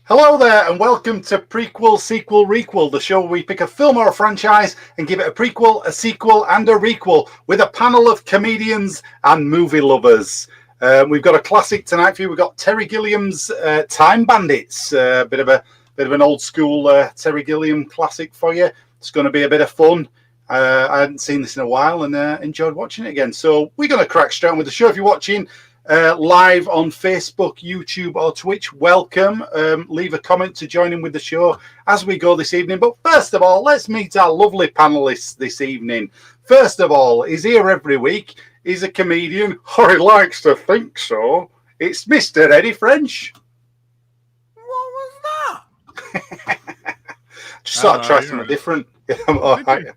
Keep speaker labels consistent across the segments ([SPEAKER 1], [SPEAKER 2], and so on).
[SPEAKER 1] Hello there, and welcome to Prequel, Sequel, Requel, the show where we pick a film or a franchise and give it a prequel, a sequel, and a requel with a panel of comedians and movie lovers. We've got a classic tonight for you. We've got Terry Gilliam's Time Bandits, a bit of an old school Terry Gilliam classic for you. It's going to be a bit of fun. I hadn't seen this in a while and enjoyed watching it again. So we're going to crack straight on with the show. If you're watching live on Facebook, YouTube, or Twitch, welcome. Leave a comment to join in with the show as we go this evening. But first of all, let's meet our lovely panelists this evening. First of all, he's here every week. He's a comedian, or he likes to think so. It's Mr. Eddie French.
[SPEAKER 2] What was that?
[SPEAKER 1] Just thought I'd try something different.
[SPEAKER 2] Did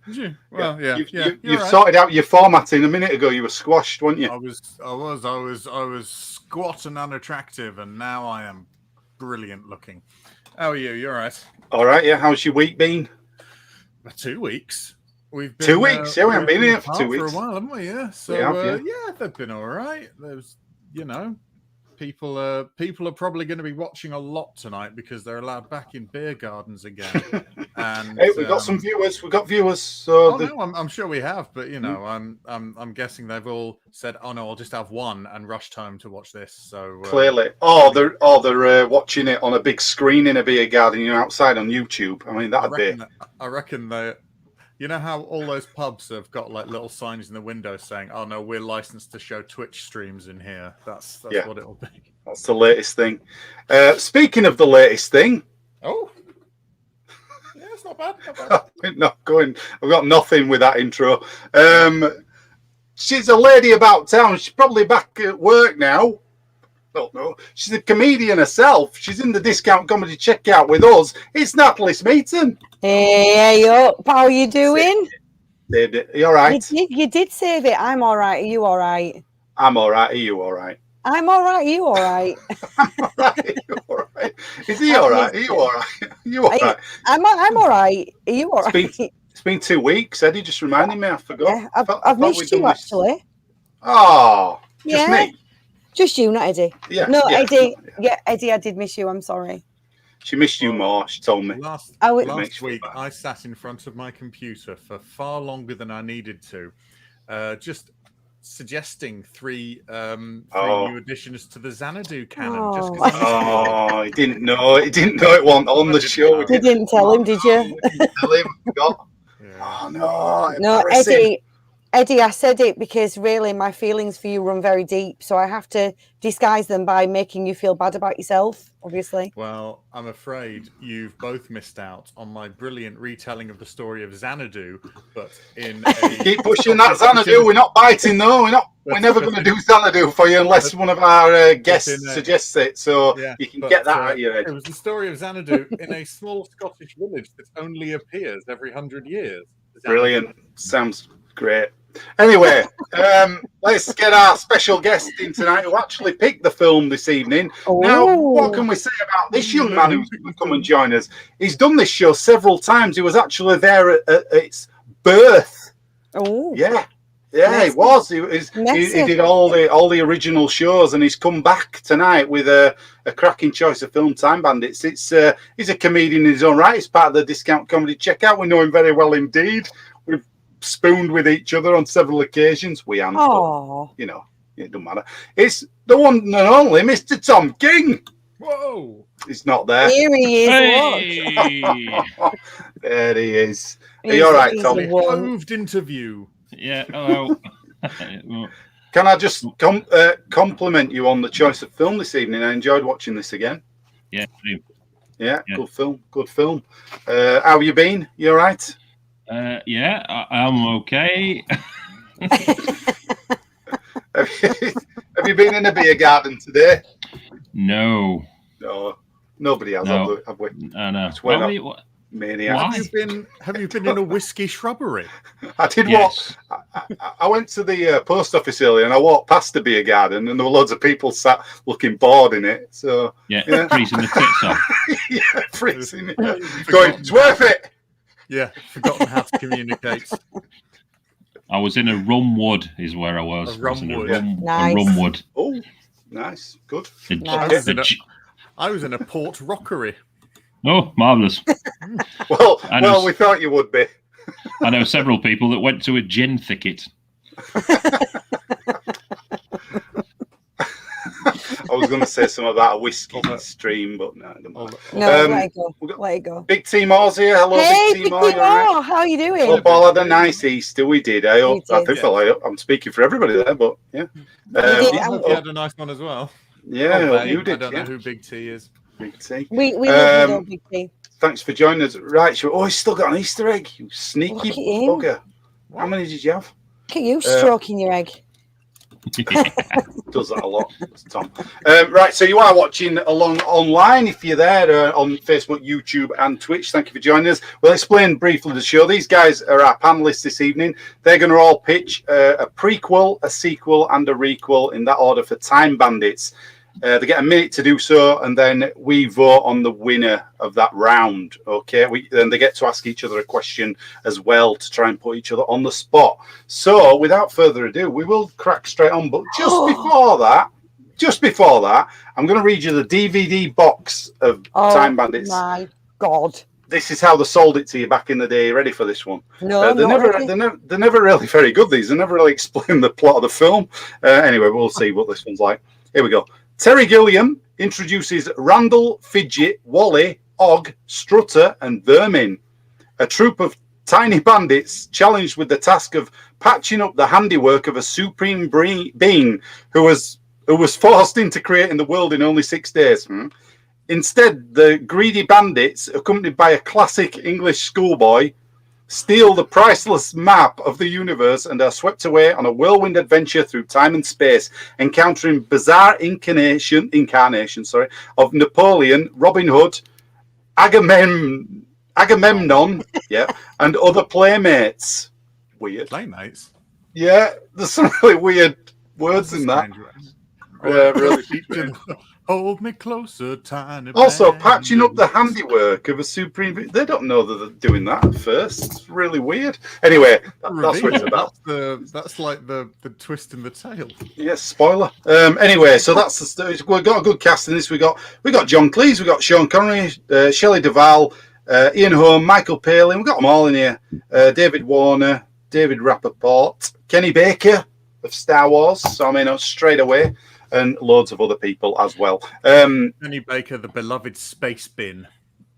[SPEAKER 2] you? Well, yeah.
[SPEAKER 1] You've sorted out your formatting a minute ago. You were squashed, weren't you?
[SPEAKER 2] I was squat and unattractive, and now I am brilliant looking. How are you? You're right.
[SPEAKER 1] All right. Yeah. How's your week been?
[SPEAKER 2] 2 weeks. We've been
[SPEAKER 1] 2 weeks. Yeah, we haven't been here for 2 weeks
[SPEAKER 2] for a while, haven't we? Yeah. So yeah, they've been all right. There's, people are probably going to be watching a lot tonight because they're allowed back in beer gardens again. And
[SPEAKER 1] hey, we've got some viewers. We've got viewers. So
[SPEAKER 2] no, I'm sure we have, but I'm guessing they've all said, "Oh no, I'll just have one," and rushed home to watch this. So
[SPEAKER 1] clearly, they're watching it on a big screen in a beer garden, outside on YouTube. I mean,
[SPEAKER 2] I reckon they. You know how all those pubs have got like little signs in the window saying, "Oh no, we're licensed to show Twitch streams in here." That's what it'll be.
[SPEAKER 1] That's the latest thing. Speaking of the latest thing,
[SPEAKER 2] yeah, it's not bad.
[SPEAKER 1] I've got nothing with that intro. She's a lady about town. She's probably back at work now. Well, no, she's a comedian herself. She's in the Discount Comedy Checkout with us. It's Natalie Smeaton.
[SPEAKER 3] Hey up, how are you doing?
[SPEAKER 1] You all right?
[SPEAKER 3] You did save it. I'm all right. Are you all right?
[SPEAKER 1] I'm all right. Are you all right?
[SPEAKER 3] I'm all right. Are you all right?
[SPEAKER 1] I'm all right. Are you all right? Is he all right? Are you all right? Are you all right?
[SPEAKER 3] I'm all right. Are you all right?
[SPEAKER 1] It's been 2 weeks. Eddie just reminded me. I forgot.
[SPEAKER 3] Yeah, I've missed you actually.
[SPEAKER 1] Oh, just me.
[SPEAKER 3] Just you, not Eddie.
[SPEAKER 1] Yeah.
[SPEAKER 3] No, yeah. Eddie. Yeah, Eddie, I did miss you. I'm sorry.
[SPEAKER 1] She missed you more, she told me.
[SPEAKER 2] Last week, I sat in front of my computer for far longer than I needed to, just suggesting three new additions to the Xanadu canon.
[SPEAKER 1] He didn't know. He didn't know it wasn't on the show.
[SPEAKER 3] You didn't tell him, did you?
[SPEAKER 1] Tell him. I forgot. Yeah. Oh, no.
[SPEAKER 3] No, Eddie, I said it because really my feelings for you run very deep. So I have to disguise them by making you feel bad about yourself, obviously.
[SPEAKER 2] Well, I'm afraid you've both missed out on my brilliant retelling of the story of Xanadu, but in a...
[SPEAKER 1] Keep pushing that Xanadu. We're not biting, though. We're never going to do Xanadu for you unless one of our guests suggests it. So you can get that out of your head.
[SPEAKER 2] It was the story of Xanadu in a small Scottish village that only appears every 100 years.
[SPEAKER 1] Brilliant. Sounds great. Anyway, let's get our special guest in tonight who actually picked the film this evening. Oh. Now, what can we say about this young man who's going to come and join us? He's done this show several times. He was actually there at its birth.
[SPEAKER 3] Oh,
[SPEAKER 1] yeah, he was. He did all the original shows, and he's come back tonight with a cracking choice of film, Time Bandits. He's a comedian in his own right. He's part of the Discount Comedy Checkout. We know him very well indeed. We've spooned with each other on several occasions. We haven't, but, it doesn't matter. It's the one and only Mr. Tom King.
[SPEAKER 2] Whoa.
[SPEAKER 1] He's not there.
[SPEAKER 3] Here he is.
[SPEAKER 4] Hey.
[SPEAKER 1] There he is. Are you all right, Tommy?
[SPEAKER 2] Moved interview.
[SPEAKER 4] Yeah, hello.
[SPEAKER 1] Can I just compliment you on the choice of film this evening? I enjoyed watching this again.
[SPEAKER 4] Yeah.
[SPEAKER 1] Good film. How have you been? You all right?
[SPEAKER 4] Yeah, I'm okay.
[SPEAKER 1] Have you been in a beer garden today?
[SPEAKER 4] No,
[SPEAKER 1] nobody has.
[SPEAKER 4] No.
[SPEAKER 1] Have we?
[SPEAKER 4] No.
[SPEAKER 1] Maniac.
[SPEAKER 2] Have you been in a whiskey shrubbery?
[SPEAKER 1] I did.
[SPEAKER 4] Yes.
[SPEAKER 1] I went to the post office earlier, and I walked past the beer garden, and there were loads of people sat looking bored in it. So
[SPEAKER 4] freezing the tits off.
[SPEAKER 1] Yeah, freezing. Going, it's worth it.
[SPEAKER 2] Yeah, forgotten how to communicate.
[SPEAKER 4] I was in a Rumwood, is where I was.
[SPEAKER 2] A Rumwood.
[SPEAKER 3] Nice.
[SPEAKER 4] A Rumwood.
[SPEAKER 1] Oh, nice. Good.
[SPEAKER 2] I was in a port rockery.
[SPEAKER 4] Oh, marvellous.
[SPEAKER 1] Well, we thought you would be.
[SPEAKER 4] I know several people that went to a gin thicket.
[SPEAKER 1] I was going to say something about a whiskey stream, but no, I don't know.
[SPEAKER 3] Let it go. Let it go.
[SPEAKER 1] Big T Moore's here. Hello,
[SPEAKER 3] Hey,
[SPEAKER 1] Big T Moore.
[SPEAKER 3] Right? How are you doing?
[SPEAKER 1] Hope all had a nice Easter. We did. I think I'm speaking for everybody there, but yeah.
[SPEAKER 2] I hope you had a nice one as well.
[SPEAKER 1] Yeah, you did.
[SPEAKER 2] I don't know who Big T is.
[SPEAKER 1] Big T.
[SPEAKER 3] We love you, Big T.
[SPEAKER 1] Thanks for joining us. Right, he's still got an Easter egg. You sneaky bugger. How many did you have?
[SPEAKER 3] Look at you stroking your egg.
[SPEAKER 1] Does that a lot, Tom. Right, so you are watching along online. If you're there on Facebook, YouTube, and Twitch, thank you for joining us. We'll explain briefly the show. These guys are our panelists this evening. They're going to all pitch a prequel, a sequel, and a requel in that order for Time Bandits. They get a minute to do so, and then we vote on the winner of that round. Okay, then they get to ask each other a question as well to try and put each other on the spot. So, without further ado, we will crack straight on. But just before that, I'm going to read you the DVD box of Time Bandits.
[SPEAKER 3] Oh my God!
[SPEAKER 1] This is how they sold it to you back in the day. Ready for this one?
[SPEAKER 3] No,
[SPEAKER 1] they're never really very good. These they never really explain the plot of the film. Anyway, we'll see what this one's like. Here we go. Terry Gilliam introduces Randall, Fidget, Wally, Og, Strutter, and Vermin, a troop of tiny bandits challenged with the task of patching up the handiwork of a supreme being who was forced into creating the world in only 6 days. Instead, the greedy bandits, accompanied by a classic English schoolboy, steal the priceless map of the universe and are swept away on a whirlwind adventure through time and space, encountering bizarre incarnation of Napoleon, Robin Hood, Agamemnon, and other playmates. Weird.
[SPEAKER 2] Playmates?
[SPEAKER 1] Yeah, there's some really weird words in that. Really.
[SPEAKER 2] Hold me closer, tiny.
[SPEAKER 1] Also, patching up the handiwork of a supreme. They don't know that they're doing that at first. It's really weird. Anyway, that's what it's about.
[SPEAKER 2] That's like the twist in the tail.
[SPEAKER 1] Yes, spoiler. Anyway, so that's the story. We've got a good cast in this. We got John Cleese, we got Sean Connery, Shelley Duvall, Ian Holm, Michael Palin. We've got them all in here. David Warner, David Rappaport, Kenny Baker of Star Wars. So I mean, straight away. And loads of other people as well.
[SPEAKER 2] Kenny Baker, the beloved space bin.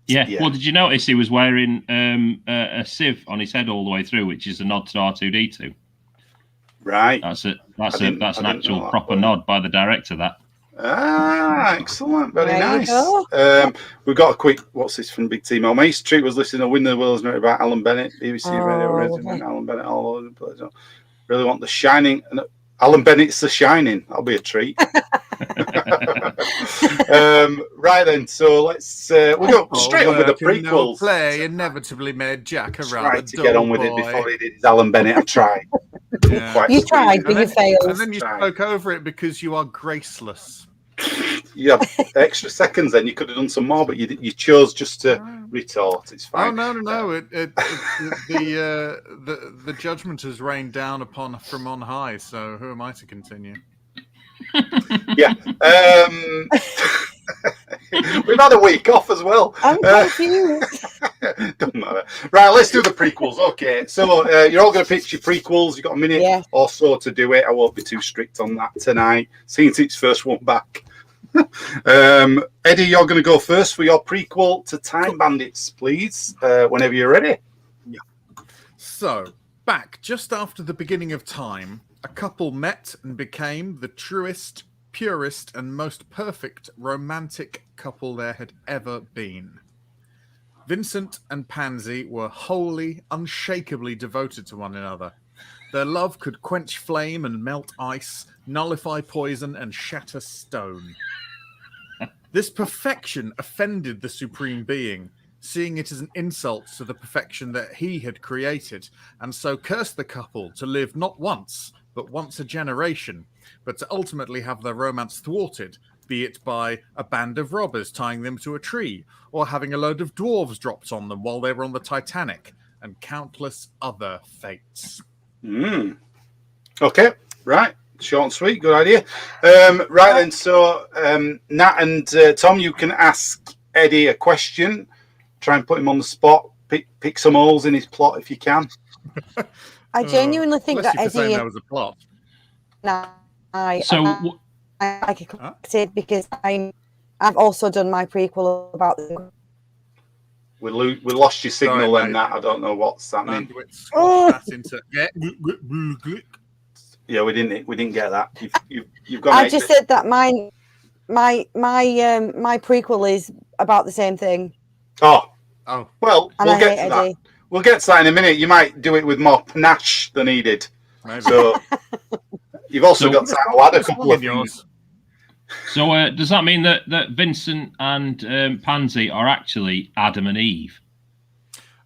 [SPEAKER 4] Yeah. Well, did you notice he was wearing a sieve on his head all the way through, which is a nod to R2D2?
[SPEAKER 1] Right.
[SPEAKER 4] That's an actual proper nod by the director. That.
[SPEAKER 1] Ah, excellent. Very nice. We've got a quick. What's this from Big T? My Street was listening to Win the World's Note about Alan Bennett, BBC Radio Resident, Alan Bennett all over the place. Really want The Shining. Alan Bennett's The Shining. That'll be a treat. Right then, so let's we'll go straight on with the prequels.
[SPEAKER 2] Play inevitably made Jack a rather
[SPEAKER 1] tried to get on with it before he did his Alan Bennett. I tried.
[SPEAKER 3] You tried, but you failed.
[SPEAKER 2] And then you spoke over it because you are graceless.
[SPEAKER 1] You have extra seconds. Then you could have done some more, but you chose just to retort. It's fine.
[SPEAKER 2] Oh no! The judgment has rained down from on high. So who am I to continue?
[SPEAKER 1] Yeah. We've had a week off as well.
[SPEAKER 3] I'm confused.
[SPEAKER 1] Doesn't matter. Right, let's do the prequels. Okay, so you're all going to pitch your prequels. You've got a minute or so to do it. I won't be too strict on that tonight, since it's first one back. Eddie, you're going to go first for your prequel to Time Bandits, please, whenever you're ready.
[SPEAKER 2] Yeah. So, back just after the beginning of time, a couple met and became the truest, purest, and most perfect romantic couple there had ever been. Vincent and Pansy were wholly, unshakably devoted to one another. Their love could quench flame and melt ice, nullify poison, and shatter stone. This perfection offended the Supreme Being, seeing it as an insult to the perfection that he had created, and so cursed the couple to live not once, but once a generation, but to ultimately have their romance thwarted, be it by a band of robbers tying them to a tree, or having a load of dwarves dropped on them while they were on the Titanic, and countless other fates.
[SPEAKER 1] Okay, right. Short and sweet, good idea. Right then, so Nat and Tom, you can ask Eddie a question. Try and put him on the spot. Pick some holes in his plot if you can.
[SPEAKER 3] I genuinely think that Eddie
[SPEAKER 2] there was a plot.
[SPEAKER 3] I like it collected because I've also done my prequel about the.
[SPEAKER 1] We lost your signal then, Nat. I don't know what's happening. Yeah, we didn't get that. You've got.
[SPEAKER 3] I just said that my prequel is about the same thing.
[SPEAKER 1] Oh. Well,
[SPEAKER 3] and
[SPEAKER 1] we'll get to that. We'll get to that in a minute. You might do it with more panache than he did. Maybe. So you've also got to add a couple of things.
[SPEAKER 4] So does that mean that Vincent and Pansy are actually Adam and Eve?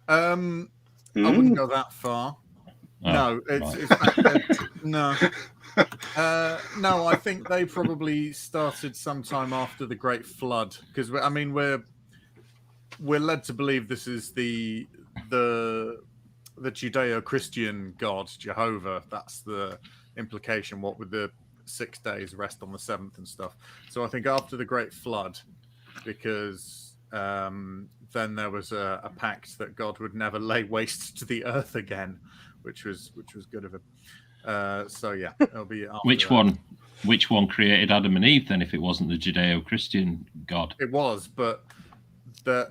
[SPEAKER 2] I wouldn't go that far. No, no. No, I think they probably started sometime after the Great Flood, because we're led to believe this is the Judeo-Christian God Jehovah. That's the implication. What with the 6 days rest on the 7th and stuff. So I think after the Great Flood, because then there was a pact that God would never lay waste to the earth again, which was good of him. So yeah, it'll be after
[SPEAKER 4] Which one created Adam and Eve then? If it wasn't the Judeo-Christian God,
[SPEAKER 2] it was, but that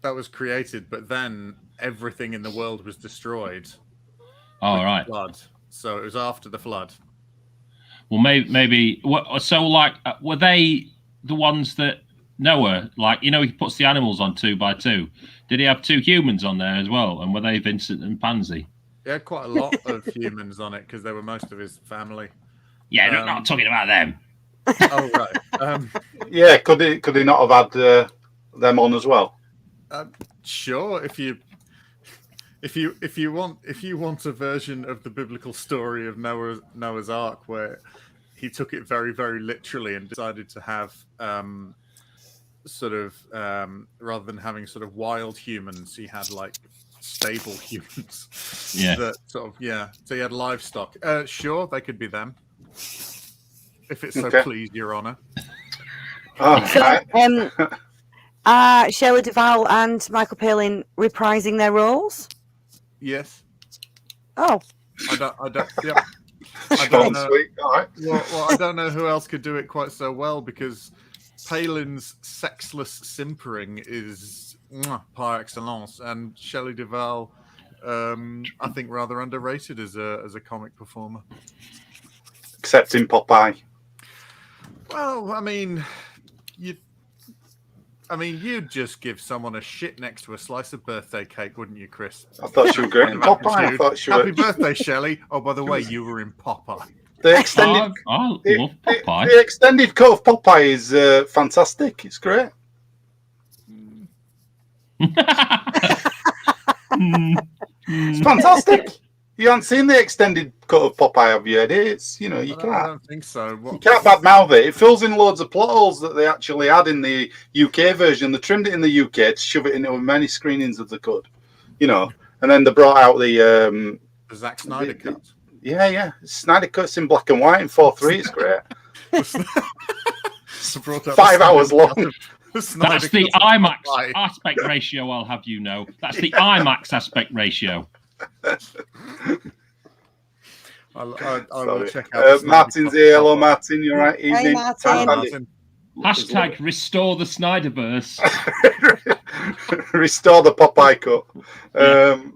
[SPEAKER 2] was created. But then everything in the world was destroyed.
[SPEAKER 4] Oh right.
[SPEAKER 2] Flood. So it was after the flood.
[SPEAKER 4] Well, maybe. So, like, were they the ones that Noah, like, he puts the animals on 2 by 2? Did he have 2 humans on there as well? And were they Vincent and Pansy?
[SPEAKER 2] He had quite a lot of humans on it because they were most of his family.
[SPEAKER 4] Yeah, not talking about them.
[SPEAKER 2] Oh right.
[SPEAKER 1] Yeah, could he not have had them on as well?
[SPEAKER 2] Sure, if you want a version of the biblical story of Noah's Ark where he took it very, very literally and decided to have rather than having sort of wild humans, he had like stable humans.
[SPEAKER 4] Yeah.
[SPEAKER 2] That so he had livestock. Sure, they could be them. If it's so please, Your Honour.
[SPEAKER 3] Shelley Duvall and Michael Palin reprising their roles?
[SPEAKER 2] Yes.
[SPEAKER 3] Oh.
[SPEAKER 2] I don't. Yeah. I don't know. All right. Well, I don't know who else could do it quite so well because Palin's sexless simpering is par excellence, and Shelley Duvall, I think, rather underrated as a comic performer.
[SPEAKER 1] Except in Popeye.
[SPEAKER 2] Well, I mean, you'd just give someone a shit next to a slice of birthday cake, wouldn't you, Chris?
[SPEAKER 1] I thought she was great in Popeye. I thought she
[SPEAKER 2] Happy birthday, Shelley. Oh, by the way, you were in Popeye.
[SPEAKER 1] The extended,
[SPEAKER 4] I love Popeye.
[SPEAKER 1] The extended cut of Popeye is fantastic. It's great. It's fantastic. You haven't seen the extended cut of Popeye, have you, Eddie? It's, you can't.
[SPEAKER 2] I don't think so.
[SPEAKER 1] You can't badmouth it. It fills in loads of plot holes that they actually had in the UK version. They trimmed it in the UK to shove it into many screenings as they could, and then they brought out the
[SPEAKER 2] Zack Snyder cut.
[SPEAKER 1] Yeah. Snyder cut's in black and white in 4:3. It's great. 5 hours long.
[SPEAKER 4] That's the IMAX aspect ratio, I'll have you know. That's the IMAX aspect ratio.
[SPEAKER 2] I will check out.
[SPEAKER 1] Martin's here. Hello, Martin. You're right. Evening.
[SPEAKER 3] Hey, Martin.
[SPEAKER 4] Hashtag restore the Snyderverse.
[SPEAKER 1] Restore the Popeye cut. The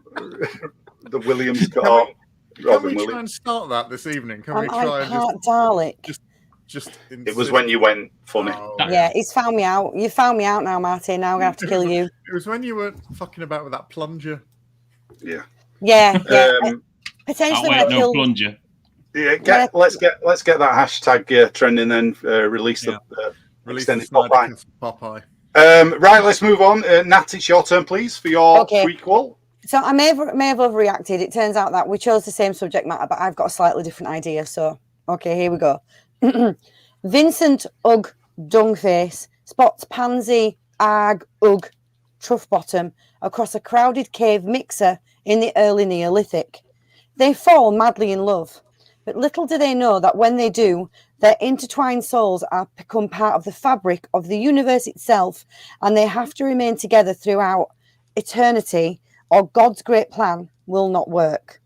[SPEAKER 1] Williams cut.
[SPEAKER 2] Can we try and start that this evening? Can we try and just
[SPEAKER 1] it was when you went funny.
[SPEAKER 3] Yeah, he's found me out. You found me out now, Martin. Now I'm gonna have to kill you.
[SPEAKER 2] It was when you were fucking about with that plunger.
[SPEAKER 1] Yeah.
[SPEAKER 3] Potentially
[SPEAKER 4] when I killed plunger.
[SPEAKER 1] Yeah, let's get that hashtag trending then. Release the extended Popeye. Right, let's move on. Nat, it's your turn, please, for your prequel.
[SPEAKER 3] So I may have overreacted. It turns out that we chose the same subject matter, but I've got a slightly different idea. So, here we go. Vincent Ugg Dungface spots Pansy Arg Ugg Truffbottom across a crowded cave mixer in the early Neolithic. They fall madly in love. But little do they know that when they do, their intertwined souls are become part of the fabric of the universe itself, and they have to remain together throughout eternity, or God's great plan will not work.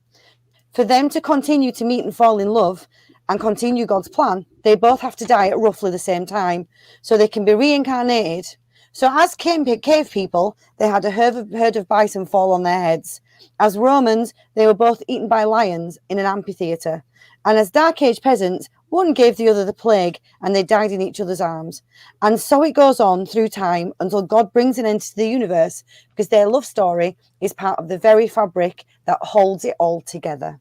[SPEAKER 3] For them to continue to meet and fall in love and continue God's plan, they both have to die at roughly the same time, so they can be reincarnated. So as cave people, they had a herd of bison fall on their heads. As Romans, they were both eaten by lions in an amphitheatre. And as Dark Age peasants, one gave the other the plague, and they died in each other's arms. And so it goes on through time until God brings an end to the universe, because their love story is part of the very fabric that holds it all together.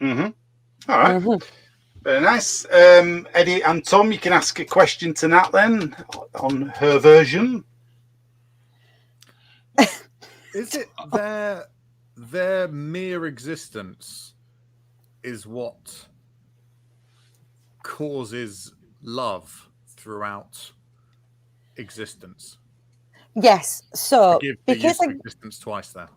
[SPEAKER 1] Mm-hmm. All right.
[SPEAKER 3] Mm-hmm.
[SPEAKER 1] Very nice. Eddie and Tom, you can ask a question to Nat then on her version.
[SPEAKER 2] Is it their mere existence is what causes love throughout existence?
[SPEAKER 3] Yes. So
[SPEAKER 2] Give the
[SPEAKER 3] because
[SPEAKER 2] use of existence twice there.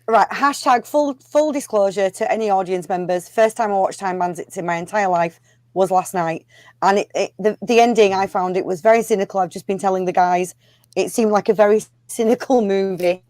[SPEAKER 3] right, hashtag full disclosure to any audience members. First time I watched Time Bandits in my entire life was last night, and the ending, I found it was very cynical. I've just been telling the guys it seemed like a very cynical movie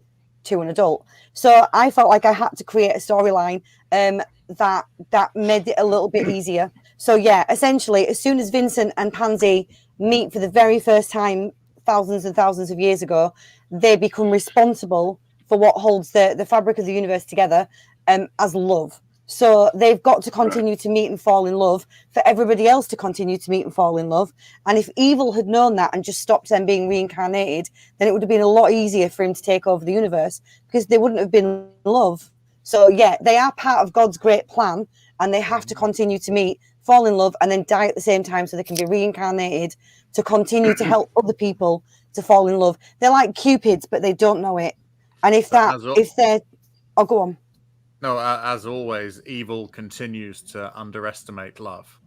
[SPEAKER 3] to an adult. So I felt like I had to create a storyline that made it a little bit easier. So yeah, essentially, as soon as Vincent and Pansy meet for the very first time, thousands and thousands of years ago, they become responsible for what holds the fabric of the universe together as love. So they've got to continue to meet and fall in love for everybody else to continue to meet and fall in love. And if evil had known that and just stopped them being reincarnated, then it would have been a lot easier for him to take over the universe, because they wouldn't have been love. So yeah, they are part of God's great plan, and they have to continue to meet, fall in love, and then die at the same time so they can be reincarnated to continue to help other people to fall in love. They're like Cupids, but they don't know it. And if they're, oh, go on.
[SPEAKER 2] No, as always, evil continues to underestimate love.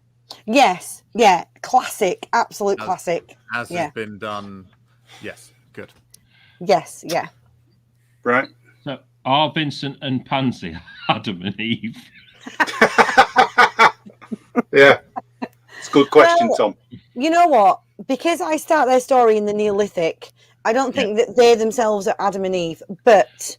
[SPEAKER 3] Yes, yeah, classic, absolute classic.
[SPEAKER 2] As has been done. Yes, good.
[SPEAKER 3] Yes, yeah.
[SPEAKER 1] Right.
[SPEAKER 4] So are Vincent and Pansy Adam and Eve?
[SPEAKER 1] Yeah. It's a good question, Tom.
[SPEAKER 3] You know what? Because I start their story in the Neolithic, I don't think that they themselves are Adam and Eve, but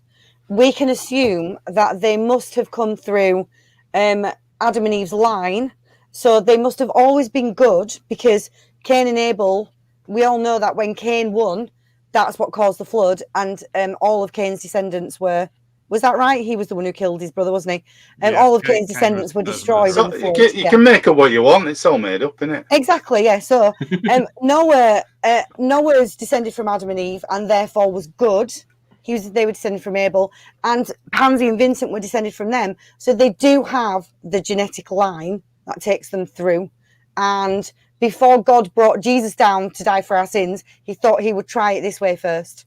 [SPEAKER 3] we can assume that they must have come through Adam and Eve's line. So they must have always been good, because Cain and Abel, we all know that when Cain won, that's what caused the flood, and all of Cain's descendants were... Was that right? He was the one who killed his brother, wasn't he? All of Cain's descendants were destroyed in the flood.
[SPEAKER 1] You can make up what you want. It's all made up, isn't it?
[SPEAKER 3] Exactly, yeah. So Noah's descended from Adam and Eve, and therefore was good. They were descended from Abel, and Pansy and Vincent were descended from them. So they do have the genetic line that takes them through. And before God brought Jesus down to die for our sins, he thought he would try it this way first.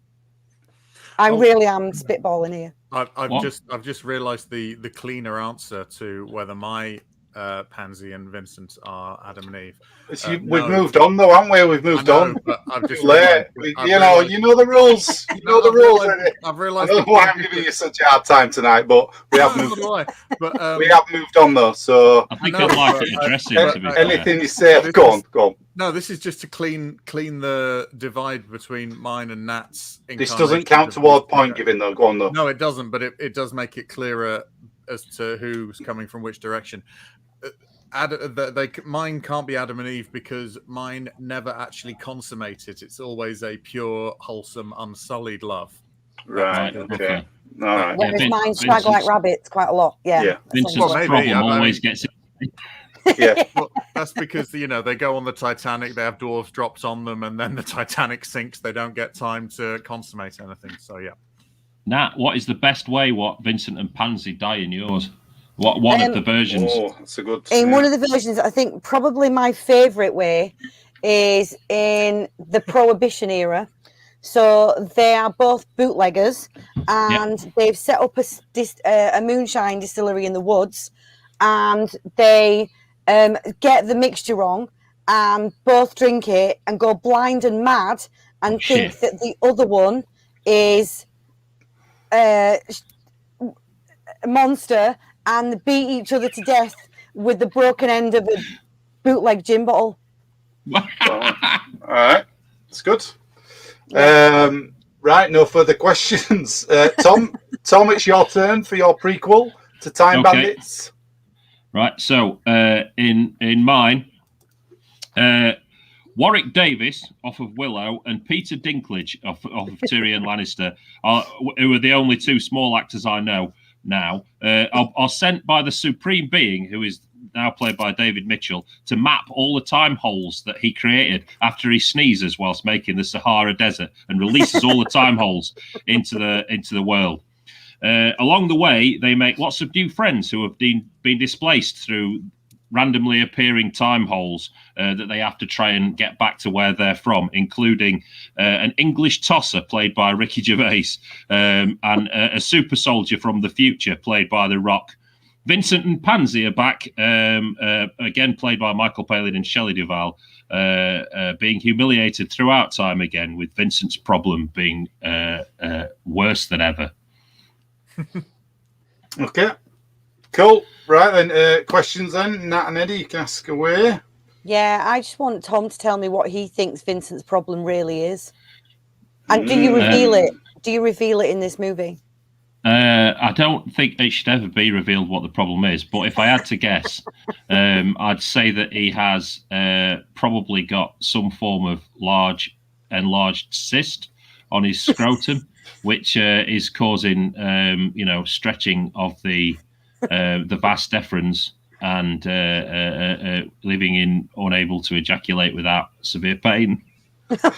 [SPEAKER 3] I really am spitballing here.
[SPEAKER 2] I've just realised the cleaner answer to whether my Pansy and Vincent are Adam and Eve.
[SPEAKER 1] We've moved on, though, haven't we? We've moved on.
[SPEAKER 2] But I've just
[SPEAKER 1] late. You know the rules. You know the rules.
[SPEAKER 2] I've realised.
[SPEAKER 1] I don't know why I'm giving you such a hard time tonight, but we have moved.
[SPEAKER 2] But
[SPEAKER 1] we have moved on, though. So
[SPEAKER 4] I think I'd like it addressing. To be
[SPEAKER 1] anything you say, go on.
[SPEAKER 2] No, this is just to clean the divide between mine and Nat's.
[SPEAKER 1] This doesn't count toward point giving, though. Go on, though.
[SPEAKER 2] No, it doesn't, but it does make it clearer as to who's coming from which direction. Mine can't be Adam and Eve because mine never actually consummated. It's always a pure, wholesome, unsullied love.
[SPEAKER 1] Right. Okay. All right.
[SPEAKER 3] Whereas mine swag like rabbits quite a lot. Yeah.
[SPEAKER 4] Vincent's problem always gets it.
[SPEAKER 1] Yeah.
[SPEAKER 2] Well, that's because they go on the Titanic, they have dwarves dropped on them, and then the Titanic sinks. They don't get time to consummate anything. So yeah.
[SPEAKER 4] Nat, what is the best way what Vincent and Pansy die in yours? What one of the versions?
[SPEAKER 1] Oh, that's a good.
[SPEAKER 3] In one of the versions, I think probably my favourite way is in the Prohibition era. So they are both bootleggers, and they've set up a moonshine distillery in the woods, and they get the mixture wrong, and both drink it and go blind and mad, and think that the other one is a monster, and beat each other to death with the broken end of a bootleg gin bottle.
[SPEAKER 1] All right, it's good.
[SPEAKER 3] Yeah.
[SPEAKER 1] Right, no further questions. Tom, it's your turn for your prequel to Time Bandits.
[SPEAKER 4] Right, so in mine, Warwick Davis off of Willow and Peter Dinklage off of Tyrion Lannister, who are the only two small actors I know now, are sent by the Supreme Being, who is now played by David Mitchell, to map all the time holes that he created after he sneezes whilst making the Sahara Desert and releases all the time holes into the world. Along the way, they make lots of new friends who have been displaced through randomly appearing time holes that they have to try and get back to where they're from, including an English tosser played by Ricky Gervais and a super soldier from the future played by The Rock. Vincent and Pansy are back, again played by Michael Palin and Shelley Duvall, being humiliated throughout time again, with Vincent's problem being worse than ever.
[SPEAKER 1] Okay, cool. Right then, questions then. Nat and Eddie, you can ask away.
[SPEAKER 3] Yeah, I just want Tom to tell me what he thinks Vincent's problem really is. And do you reveal it? Do you reveal it in this movie?
[SPEAKER 4] I don't think it should ever be revealed what the problem is, but if I had to guess, I'd say that he has probably got some form of large enlarged cyst on his scrotum, which is causing, stretching of the vas deferens and living unable to ejaculate without severe pain.
[SPEAKER 3] Okay.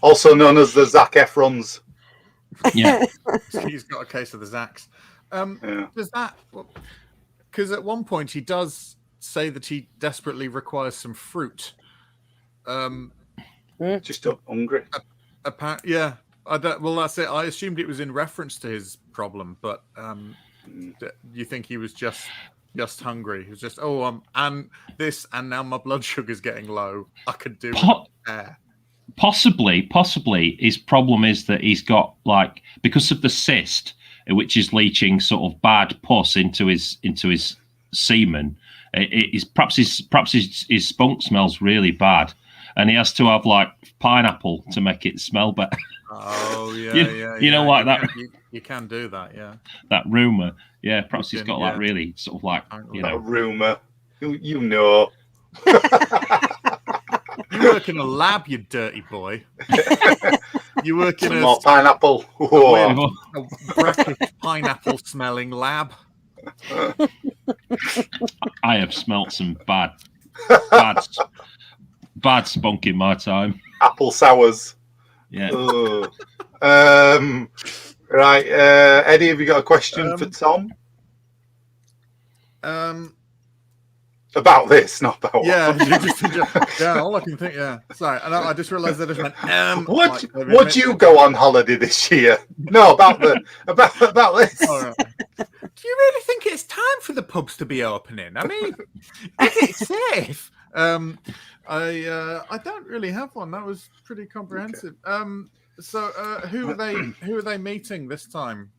[SPEAKER 1] Also known as the Zac Efrons.
[SPEAKER 4] Yeah.
[SPEAKER 2] He's got a case of the Zacs. Does that... Because at one point he does say that he desperately requires some fruit.
[SPEAKER 1] Just hungry.
[SPEAKER 2] Yeah. Well, that's it. I assumed it was in reference to his problem, but you think he was just hungry? He was just, and now my blood sugar's getting low. I could do air.
[SPEAKER 4] Possibly. His problem is that he's got, like, because of the cyst, which is leaching sort of bad pus into his semen. Perhaps his spunk smells really bad, and he has to have like pineapple to make it smell better.
[SPEAKER 2] Oh yeah,
[SPEAKER 4] you know, like that.
[SPEAKER 2] You can do that, yeah.
[SPEAKER 4] That rumor, yeah. Perhaps he's got like really sort of like
[SPEAKER 1] that rumor. You know.
[SPEAKER 2] You work in a lab, you dirty boy. You work in
[SPEAKER 1] more pineapple.
[SPEAKER 2] A brackish pineapple-smelling lab.
[SPEAKER 4] I have smelt some bad spunk in my time.
[SPEAKER 1] Apple sours.
[SPEAKER 4] Yeah.
[SPEAKER 1] Right, Eddie, have you got a question for Tom? About this, not about
[SPEAKER 2] yeah. All I can think, yeah. Sorry, I just realised that I just went.
[SPEAKER 1] Would you go on holiday this year? No, about this.
[SPEAKER 2] Right. Do you really think it's time for the pubs to be opening? I mean, is it safe? I don't really have one. That was pretty comprehensive. Okay. So who are they meeting this time?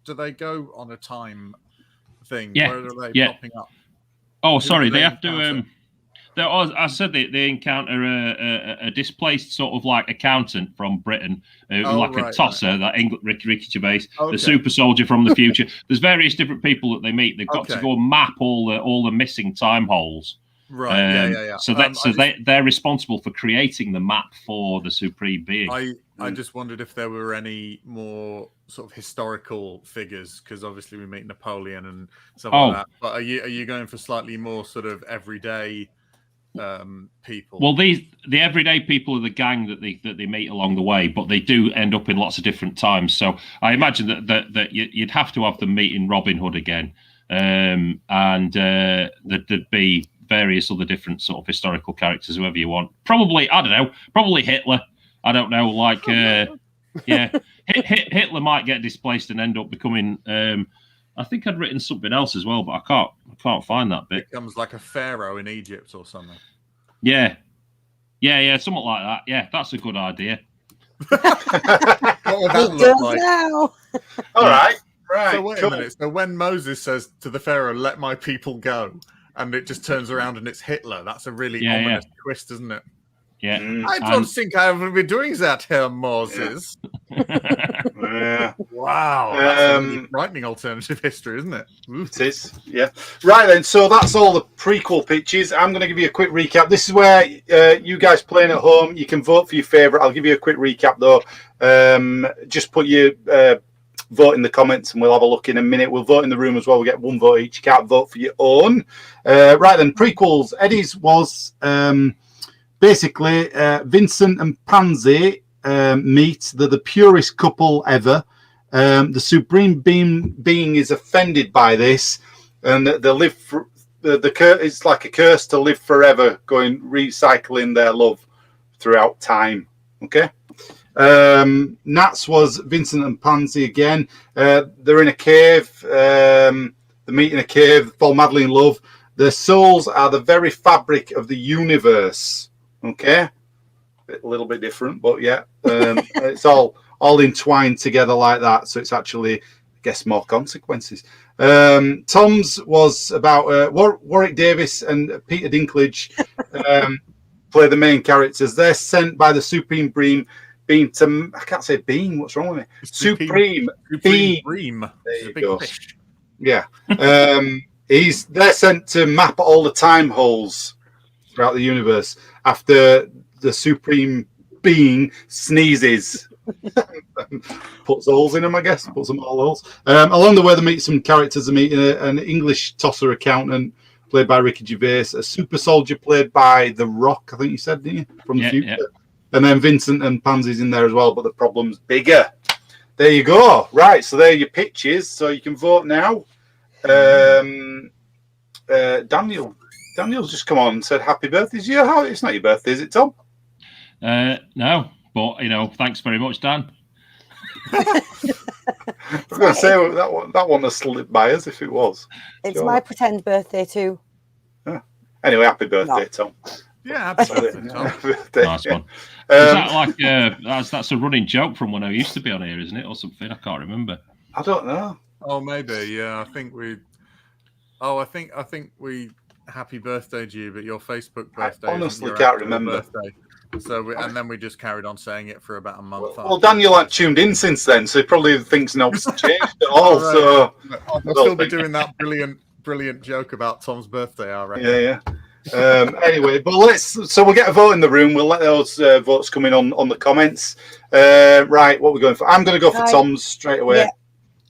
[SPEAKER 2] Do they go on a time thing?
[SPEAKER 4] Yeah.
[SPEAKER 2] Where are they popping up?
[SPEAKER 4] Oh, sorry. They have to. I said they encounter a displaced sort of like accountant from Britain, a tosser, that Ricky Gervais, the super soldier from the future. There's various different people that they meet. They've got to go and map all the missing time holes.
[SPEAKER 2] Right. Yeah.
[SPEAKER 4] So they're responsible for creating the map for the Supreme Being.
[SPEAKER 2] I just wondered if there were any more sort of historical figures, because obviously we meet Napoleon and stuff like that. But are you going for slightly more sort of everyday people?
[SPEAKER 4] Well, the everyday people are the gang that they meet along the way, but they do end up in lots of different times. So I imagine that you'd have to have them meeting Robin Hood again, and there'd be various other different sort of historical characters, whoever you want. Probably, I don't know, probably Hitler. I don't know, like, Hitler might get displaced and end up becoming. I think I'd written something else as well, but I can't find that bit.
[SPEAKER 2] Becomes like a pharaoh in Egypt or something.
[SPEAKER 4] Yeah, something like that. Yeah, that's a good idea.
[SPEAKER 2] What would that look like?
[SPEAKER 3] Now.
[SPEAKER 1] All right.
[SPEAKER 2] So wait a minute. So when Moses says to the pharaoh, "Let my people go," and it just turns around and it's Hitler. That's a really ominous twist, isn't it?
[SPEAKER 4] Yeah.
[SPEAKER 2] I don't think I will be doing that, Herr Moses.
[SPEAKER 1] Yeah.
[SPEAKER 2] Wow. That's a really frightening alternative history, isn't it?
[SPEAKER 1] It is, yeah. Right then, so that's all the prequel pitches. I'm going to give you a quick recap. This is where you guys playing at home, you can vote for your favourite. I'll give you a quick recap though. Just put your vote in the comments and we'll have a look in a minute. We'll vote in the room as well. We get one vote each. You can't vote for your own. Right then, prequels. Eddie's was basically Vincent and Pansy meet. They're the purest couple ever. The supreme being is offended by this, and they live for it's like a curse to live forever, going recycling their love throughout time. Okay. Nats was Vincent and Pansy again. They're in a cave. They meet in a cave, fall madly in love. Their souls are the very fabric of the universe. Okay, a little bit different, but yeah, it's all entwined together like that. So it's actually, I guess, more consequences. Tom's was about Warwick Davis and Peter Dinklage play the main characters. They're sent by the Supreme Being to, I can't say being. What's wrong with me? Supreme Beam. There you go. Fish. Yeah. They're sent to map all the time holes throughout the universe after the Supreme Being sneezes. Puts holes in them, I guess. Puts them all holes. Along the way, they meet some characters. They meet an English tosser accountant played by Ricky Gervais, a super soldier played by The Rock, I think you said, didn't you? From the future. Yeah. And then Vincent and Pansy's in there as well, but the problem's bigger. There you go. Right, so there are your pitches. So you can vote now. Daniel's just come on and said happy birthday. It's not your birthday, is it, Tom?
[SPEAKER 4] No, but thanks very much, Dan.
[SPEAKER 1] I was going to say that one has slipped by us if it was.
[SPEAKER 3] It's my pretend birthday too.
[SPEAKER 1] Anyway, happy birthday, Tom.
[SPEAKER 2] Yeah, absolutely.
[SPEAKER 4] Nice one. Is that like that's a running joke from when I used to be on here, isn't it, or something? I can't remember.
[SPEAKER 1] I don't know.
[SPEAKER 2] Oh, maybe. Yeah, I think we. Oh, I think we. Happy birthday to you, but your Facebook birthday.
[SPEAKER 1] I honestly can't remember.
[SPEAKER 2] Birthday. So and then we just carried on saying it for about a month.
[SPEAKER 1] Well, Daniel hadn't tuned in since then, so he probably thinks nothing's changed at all. Right. So
[SPEAKER 2] I'll still be doing that brilliant joke about Tom's birthday. I reckon.
[SPEAKER 1] Yeah. Anyway, but we'll get a vote in the room. We'll let those votes come in on the comments. Right, what we're going for? I'm going to go for Tom's straight away.
[SPEAKER 3] Yeah.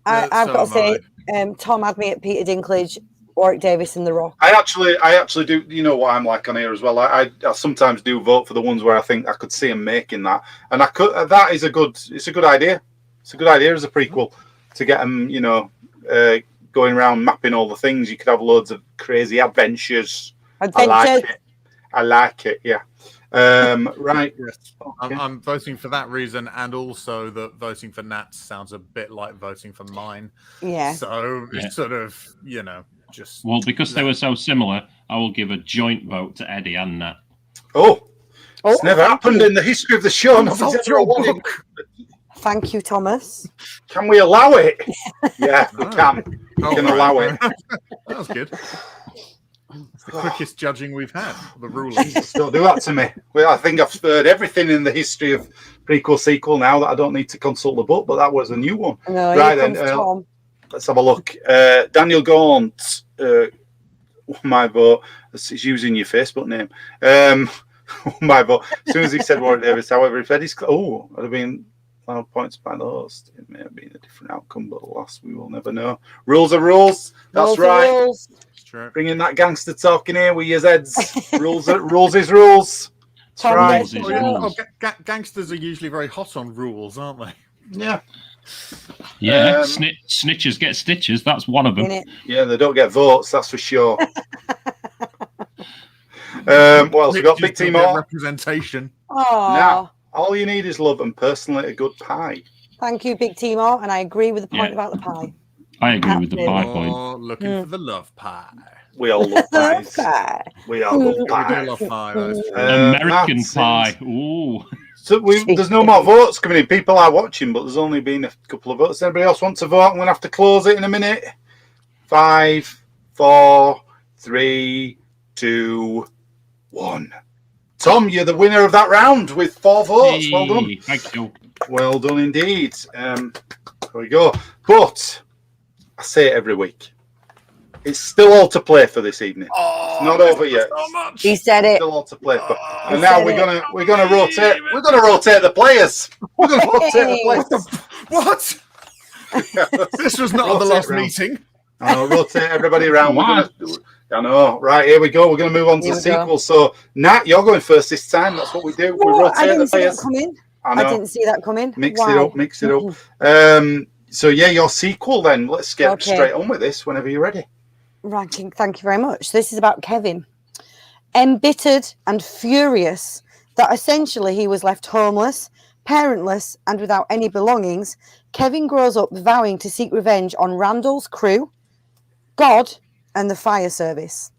[SPEAKER 3] I've got to say, Tom had me at Peter Dinklage, Warwick Davis, and The Rock. I
[SPEAKER 1] actually do. You know what I'm like on here as well. I sometimes do vote for the ones where I think I could see him making that, and I could. That is a good. It's a good idea. It's a good idea as a prequel to get him. Going around mapping all the things. You could have loads of crazy adventures. I like it. Yeah. Right.
[SPEAKER 2] Yes. Okay. I'm voting for that reason, and also that voting for Nats sounds a bit like voting for mine.
[SPEAKER 3] Yeah.
[SPEAKER 2] So it's sort of just
[SPEAKER 4] because they were so similar, I will give a joint vote to Eddie and Nat.
[SPEAKER 1] It's never happened in the history of the show.
[SPEAKER 3] Thank you, Thomas.
[SPEAKER 1] Can we allow it? Yeah, we can. We can allow it.
[SPEAKER 2] That was good. It's the quickest judging we've had. The ruling.
[SPEAKER 1] Don't do that to me. Well, I think I've heard everything in the history of prequel sequel now that I don't need to consult the book, but that was a new one.
[SPEAKER 3] No, right then, Tom.
[SPEAKER 1] Let's have a look. Daniel Gaunt, my vote. It's using your Facebook name. My vote. As soon as he said Warwick Davis, however, if Eddie's it'd have been points by the host. It may have been a different outcome, but alas, we will never know. Rules are rules. That's right.
[SPEAKER 3] Rules.
[SPEAKER 2] True.
[SPEAKER 1] Bringing that gangster talk in here with your heads. rules is rules. That's right.
[SPEAKER 2] Gangsters are usually very hot on rules, aren't they?
[SPEAKER 1] Yeah.
[SPEAKER 4] Yeah. Snitchers get stitches. That's one of them.
[SPEAKER 1] Yeah, they don't get votes. That's for sure. What else we got? Big team
[SPEAKER 2] representation.
[SPEAKER 1] Now, all you need is love and personally a good pie.
[SPEAKER 3] Thank you, Big Team R, and I agree with the point about the pie.
[SPEAKER 4] I agree with the pie point.
[SPEAKER 2] Looking for the love pie.
[SPEAKER 1] We all love pies. We all love pie.
[SPEAKER 2] We do love pie.
[SPEAKER 4] American pie. Ooh.
[SPEAKER 1] So there's no more votes coming in. People are watching, but there's only been a couple of votes. Anybody else want to vote? I'm going to have to close it in a minute. 5, 4, 3, 2, 1. Tom, you're the winner of that round with 4 votes. Well done.
[SPEAKER 4] Thank you.
[SPEAKER 1] Well done indeed. There we go. But I say it every week. It's still all to play for this evening. It's not over yet.
[SPEAKER 2] So much.
[SPEAKER 3] He said it.
[SPEAKER 1] Still all to play for.
[SPEAKER 2] Oh,
[SPEAKER 1] And now we're gonna rotate. We're gonna rotate the players. We're gonna rotate the players.
[SPEAKER 2] What? This was not at the
[SPEAKER 1] Rotate
[SPEAKER 2] last
[SPEAKER 1] round.
[SPEAKER 2] meeting.
[SPEAKER 1] I'll rotate everybody around.
[SPEAKER 4] What?
[SPEAKER 1] I know. Right, here we go. We're going to move on to
[SPEAKER 3] Here
[SPEAKER 1] the
[SPEAKER 3] we go.
[SPEAKER 1] sequel. So, Nat, you're going first this time. That's what we do. We
[SPEAKER 3] Oh, I
[SPEAKER 1] rotate the
[SPEAKER 3] didn't see that
[SPEAKER 1] players.
[SPEAKER 3] coming.
[SPEAKER 1] I
[SPEAKER 3] I
[SPEAKER 1] know.
[SPEAKER 3] didn't see that coming.
[SPEAKER 1] Mix
[SPEAKER 3] Wow.
[SPEAKER 1] it up. Mix it up. So, yeah, your sequel then. Let's get
[SPEAKER 3] Okay.
[SPEAKER 1] straight on with this whenever you're ready.
[SPEAKER 3] Ranking. Thank you very much. This is about Kevin. Embittered and furious that essentially he was left homeless, parentless, and without any belongings, Kevin grows up vowing to seek revenge on Randall's crew, God, and the fire service.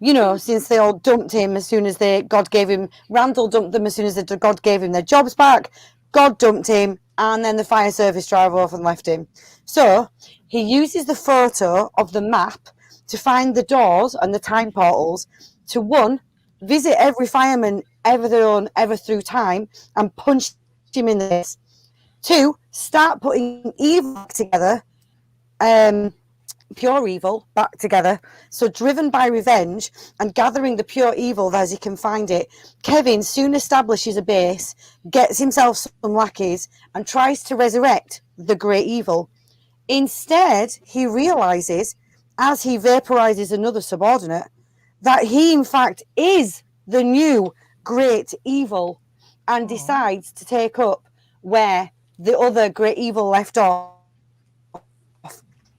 [SPEAKER 3] You know, since they all dumped him as soon as God gave him, Randall dumped them as soon as God gave him their jobs back, God dumped him, and then the fire service drove off and left him. So he uses the photo of the map to find the doors and the time portals to, one, visit every fireman ever known ever through time and punch him in the face. 2, start putting evil back together, pure evil back together. So driven by revenge and gathering the pure evil as he can find it, Kevin soon establishes a base, gets himself some lackeys, and tries to resurrect the great evil. Instead, he realizes, as he vaporizes another subordinate, that he in fact is the new great evil, and decides to take up where the other great evil left off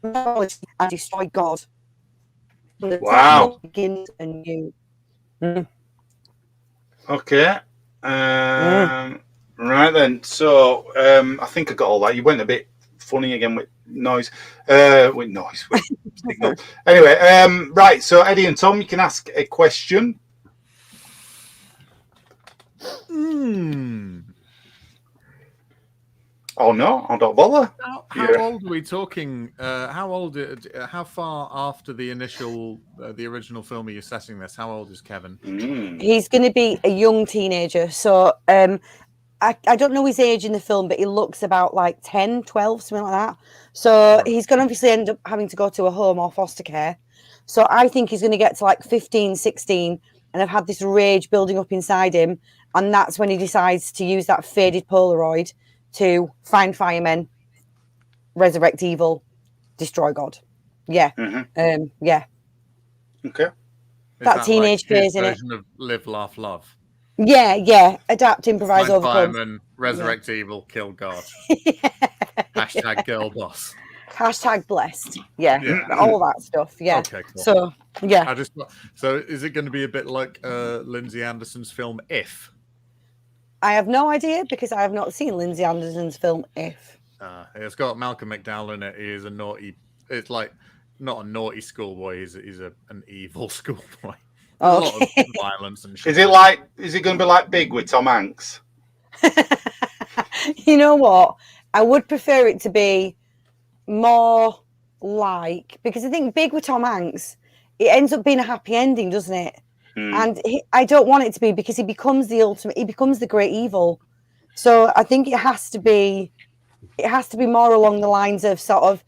[SPEAKER 3] and destroy God. The
[SPEAKER 1] Wow.
[SPEAKER 3] cycle begins anew.
[SPEAKER 1] Okay. Right then. So, I think I got all that. You went a bit funny again with noise. With signal. Anyway, right. So, Eddie and Tom, you can ask a question. Oh no, I don't bother.
[SPEAKER 2] How
[SPEAKER 1] Yeah.
[SPEAKER 2] old are we talking? How far after the original film are you setting this? How old is Kevin?
[SPEAKER 3] He's going to be a young teenager. So I don't know his age in the film, but he looks about like 10, 12, something like that. So he's going to obviously end up having to go to a home or foster care. So I think he's going to get to like 15, 16 and have had this rage building up inside him. And that's when he decides to use that faded Polaroid to find firemen, resurrect evil, destroy God. Yeah. Yeah.
[SPEAKER 1] Okay.
[SPEAKER 3] That teenage phase,
[SPEAKER 2] in
[SPEAKER 3] innit?
[SPEAKER 2] version of Live, Laugh, Love.
[SPEAKER 3] Yeah. Adapt, improvise,
[SPEAKER 2] Find
[SPEAKER 3] overcome.
[SPEAKER 2] fireman, resurrect evil, kill God. Hashtag girl boss.
[SPEAKER 3] Hashtag blessed. Yeah. All that stuff. Yeah.
[SPEAKER 2] Okay, cool.
[SPEAKER 3] So, yeah.
[SPEAKER 2] So is it going to be a bit like Lindsay Anderson's film If?
[SPEAKER 3] I have no idea because I have not seen Lindsay Anderson's film If.
[SPEAKER 2] It's got Malcolm McDowell in it. He is a naughty. It's like not a naughty schoolboy. He's an evil schoolboy. A lot of violence and shit.
[SPEAKER 1] Is it going to be like Big with Tom Hanks?
[SPEAKER 3] You know what? I would prefer it to be more like, because I think Big with Tom Hanks, it ends up being a happy ending, doesn't it? And I don't want it to be, because he becomes the ultimate, he becomes the great evil. So I think it has to be more along the lines of sort of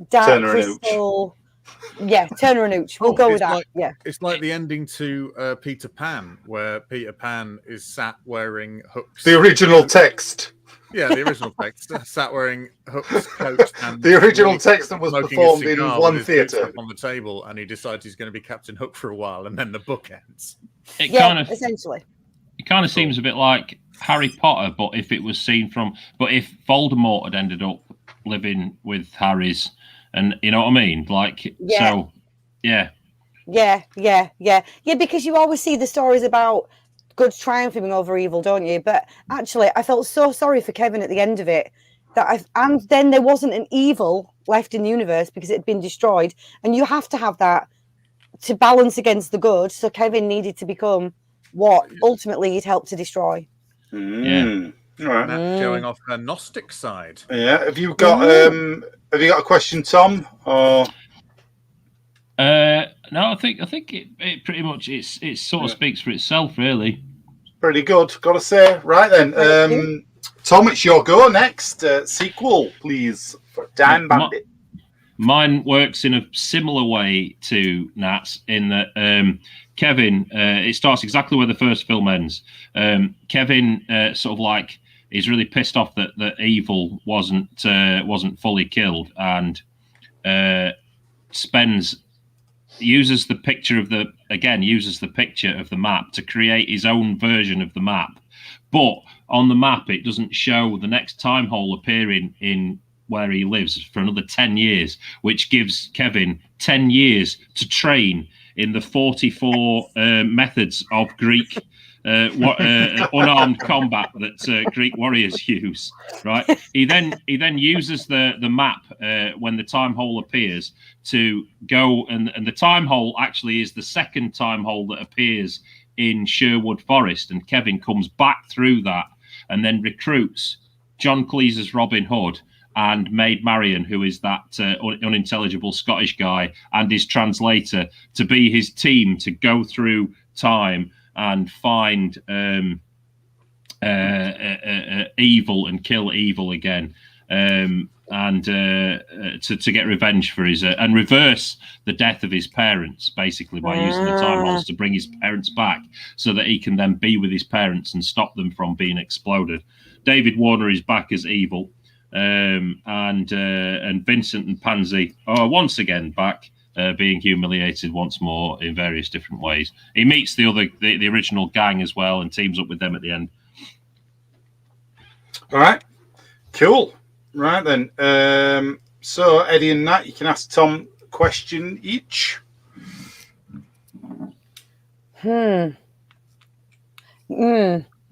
[SPEAKER 3] Dark
[SPEAKER 1] Turner and
[SPEAKER 3] Crystal. Yeah, Turner and Hooch. We'll go with that. Yeah.
[SPEAKER 2] It's like the ending to Peter Pan, where Peter Pan is sat wearing hooks.
[SPEAKER 1] The original text.
[SPEAKER 2] Yeah, the original text. Sat wearing hooks, coat, and
[SPEAKER 1] The original text that was
[SPEAKER 2] smoking a
[SPEAKER 1] performed in
[SPEAKER 2] cigar
[SPEAKER 1] one
[SPEAKER 2] with his boots
[SPEAKER 1] theatre.
[SPEAKER 2] up on the table, and he decides he's going to be Captain Hook for a while, and then the book ends.
[SPEAKER 3] Essentially.
[SPEAKER 4] It kind of seems a bit like Harry Potter, but if it was seen from, but if Voldemort had ended up living with Harry's, and you know what I mean, like, so, yeah.
[SPEAKER 3] Yeah, because you always see the stories about good triumphing over evil, don't you? But actually, I felt so sorry for Kevin at the end of it, and then there wasn't an evil left in the universe because it had been destroyed, and you have to have that to balance against the good. So Kevin needed to become what ultimately he'd helped to destroy.
[SPEAKER 4] Yeah.
[SPEAKER 1] All right.
[SPEAKER 2] Nat showing off her Gnostic side.
[SPEAKER 1] Yeah. Have you got a question, Tom? Or
[SPEAKER 4] No, I think it pretty much it sort of speaks for itself, really.
[SPEAKER 1] Pretty good, got to say. Right then, Tom, it's your go next. Sequel, please, for Time Bandit.
[SPEAKER 4] Mine works in a similar way to Nat's in that Kevin. It starts exactly where the first film ends. Kevin sort of like is really pissed off that evil wasn't fully killed, and uses the picture of the map to create his own version of the map. But on the map, it doesn't show the next time hole appearing in where he lives for another 10 years, which gives Kevin 10 years to train in the 44 methods of Greek unarmed combat that Greek warriors use. Right? He then uses the map when the time hole appears to go, and the time hole actually is the second time hole that appears in Sherwood Forest, and Kevin comes back through that and then recruits John Cleese's Robin Hood and Maid Marian, who is that unintelligible Scottish guy, and his translator, to be his team to go through time and find evil and kill evil again, and to get revenge for his and reverse the death of his parents, basically, by using the time holes to bring his parents back, so that he can then be with his parents and stop them from being exploded. David Warner is back as evil. And Vincent and Pansy are once again back, being humiliated once more in various different ways. He meets the original gang as well and teams up with them at the end.
[SPEAKER 1] All right, cool. Right then. So Eddie and Nat, you can ask Tom a question each.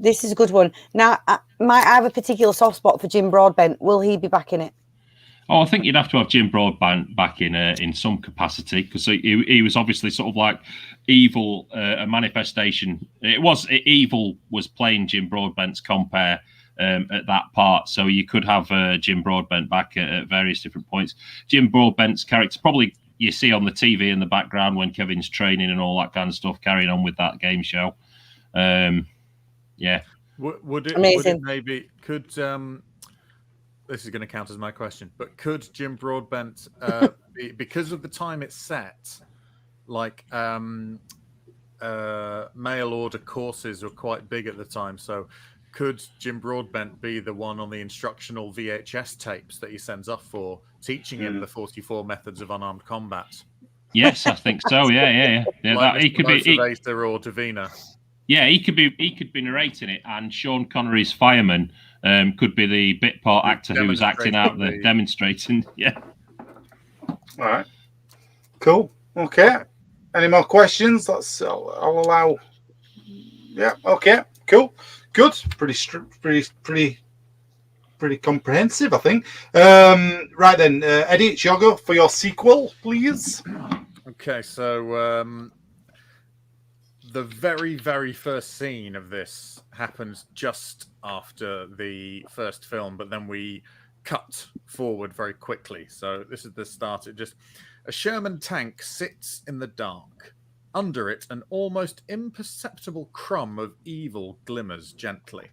[SPEAKER 3] This is a good one. Now, I have a particular soft spot for Jim Broadbent. Will he be back in it?
[SPEAKER 4] Oh, I think you'd have to have Jim Broadbent back in some capacity, because he was obviously sort of like evil, a manifestation. Evil was playing Jim Broadbent's compare at that part, so you could have Jim Broadbent back at various different points. Jim Broadbent's character probably you see on the TV in the background when Kevin's training and all that kind of stuff, carrying on with that game show. Yeah.
[SPEAKER 2] Would it maybe could this is going to count as my question, but could Jim Broadbent because of the time it's set, like mail order courses were quite big at the time, so could Jim Broadbent be the one on the instructional VHS tapes that he sends off for, teaching him the 44 methods of unarmed combat?
[SPEAKER 4] Yes, I think so. Yeah.
[SPEAKER 2] Like he could be or Davina.
[SPEAKER 4] Yeah, he could be narrating it, and Sean Connery's fireman could be the bit part actor who was acting out the demonstrating. Yeah.
[SPEAKER 1] All right. Cool. Okay. Any more questions? I'll allow. Yeah. Okay. Cool. Good. Pretty comprehensive, I think. Right then, Eddie, it's your go for your sequel, please.
[SPEAKER 2] Okay, so the very, very first scene of this happens just after the first film, but then we cut forward very quickly. So this is the start. A Sherman tank sits in the dark. Under it, an almost imperceptible crumb of evil glimmers gently.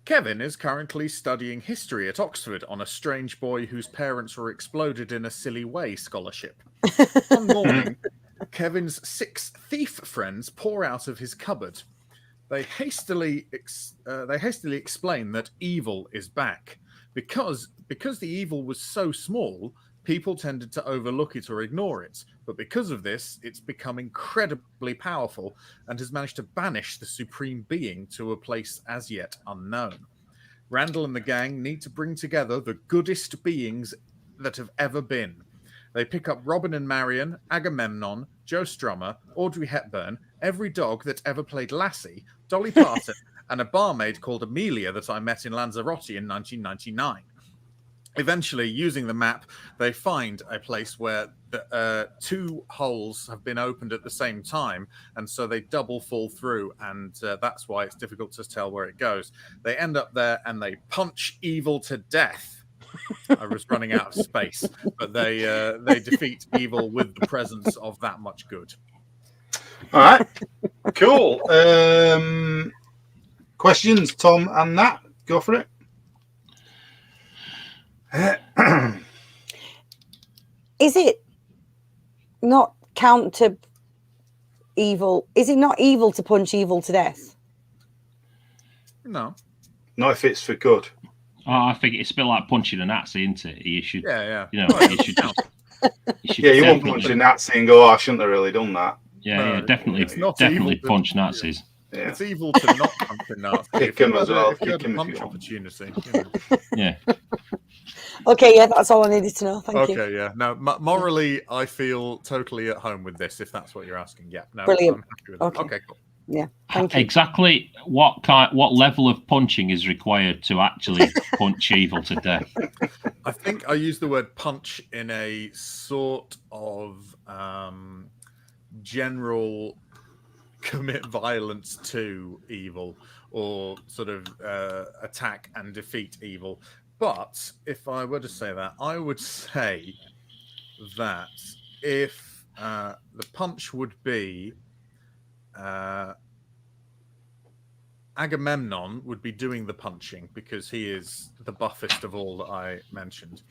[SPEAKER 2] Kevin is currently studying history at Oxford on a strange boy whose parents were exploded in a silly way scholarship. One morning, Kevin's 6 thief friends pour out of his cupboard. They hastily explain that evil is back. Because the evil was so small, people tended to overlook it or ignore it. But because of this, it's become incredibly powerful and has managed to banish the supreme being to a place as yet unknown. Randall and the gang need to bring together the goodest beings that have ever been. They pick up Robin and Marian, Agamemnon, Joe Strummer, Audrey Hepburn, every dog that ever played Lassie, Dolly Parton, and a barmaid called Amelia that I met in Lanzarote in 1999. Eventually, using the map, they find a place where the 2 holes have been opened at the same time, and so they double fall through, and that's why it's difficult to tell where it goes. They end up there, and they punch evil to death. I was running out of space, but they defeat evil with the presence of that much good.
[SPEAKER 1] All right, cool. Questions, Tom and Nat? Go for it.
[SPEAKER 3] Is it not counter evil? Is it not evil to punch evil to death?
[SPEAKER 2] No.
[SPEAKER 1] Not if it's for good.
[SPEAKER 4] Oh, I think it's a bit like punching a Nazi, isn't it? You should,
[SPEAKER 2] Yeah.
[SPEAKER 4] you know, you should just.
[SPEAKER 1] You won't punch a Nazi and go, "Oh, I shouldn't have really done that."
[SPEAKER 4] Yeah, definitely
[SPEAKER 2] evil
[SPEAKER 4] punch Nazis.
[SPEAKER 1] Yeah.
[SPEAKER 2] It's evil to not punch a Nazi.
[SPEAKER 1] Kick him as well.
[SPEAKER 2] If you had
[SPEAKER 1] Kick
[SPEAKER 2] a
[SPEAKER 1] him if
[SPEAKER 2] punch
[SPEAKER 1] you want.
[SPEAKER 2] opportunity.
[SPEAKER 4] Yeah.
[SPEAKER 3] Okay, yeah, that's all I needed to know. Thank you.
[SPEAKER 2] Okay, yeah. No, morally, I feel totally at home with this. If that's what you're asking, yeah. No,
[SPEAKER 3] Brilliant.
[SPEAKER 2] I'm happy with that. Okay, cool.
[SPEAKER 3] Yeah, thank you.
[SPEAKER 4] Exactly what level of punching is required to actually punch evil to death?
[SPEAKER 2] I think I use the word punch in a sort of general commit violence to evil, or sort of attack and defeat evil. But if I were to say that, I would say that if the punch would be Agamemnon would be doing the punching because he is the buffest of all that I mentioned.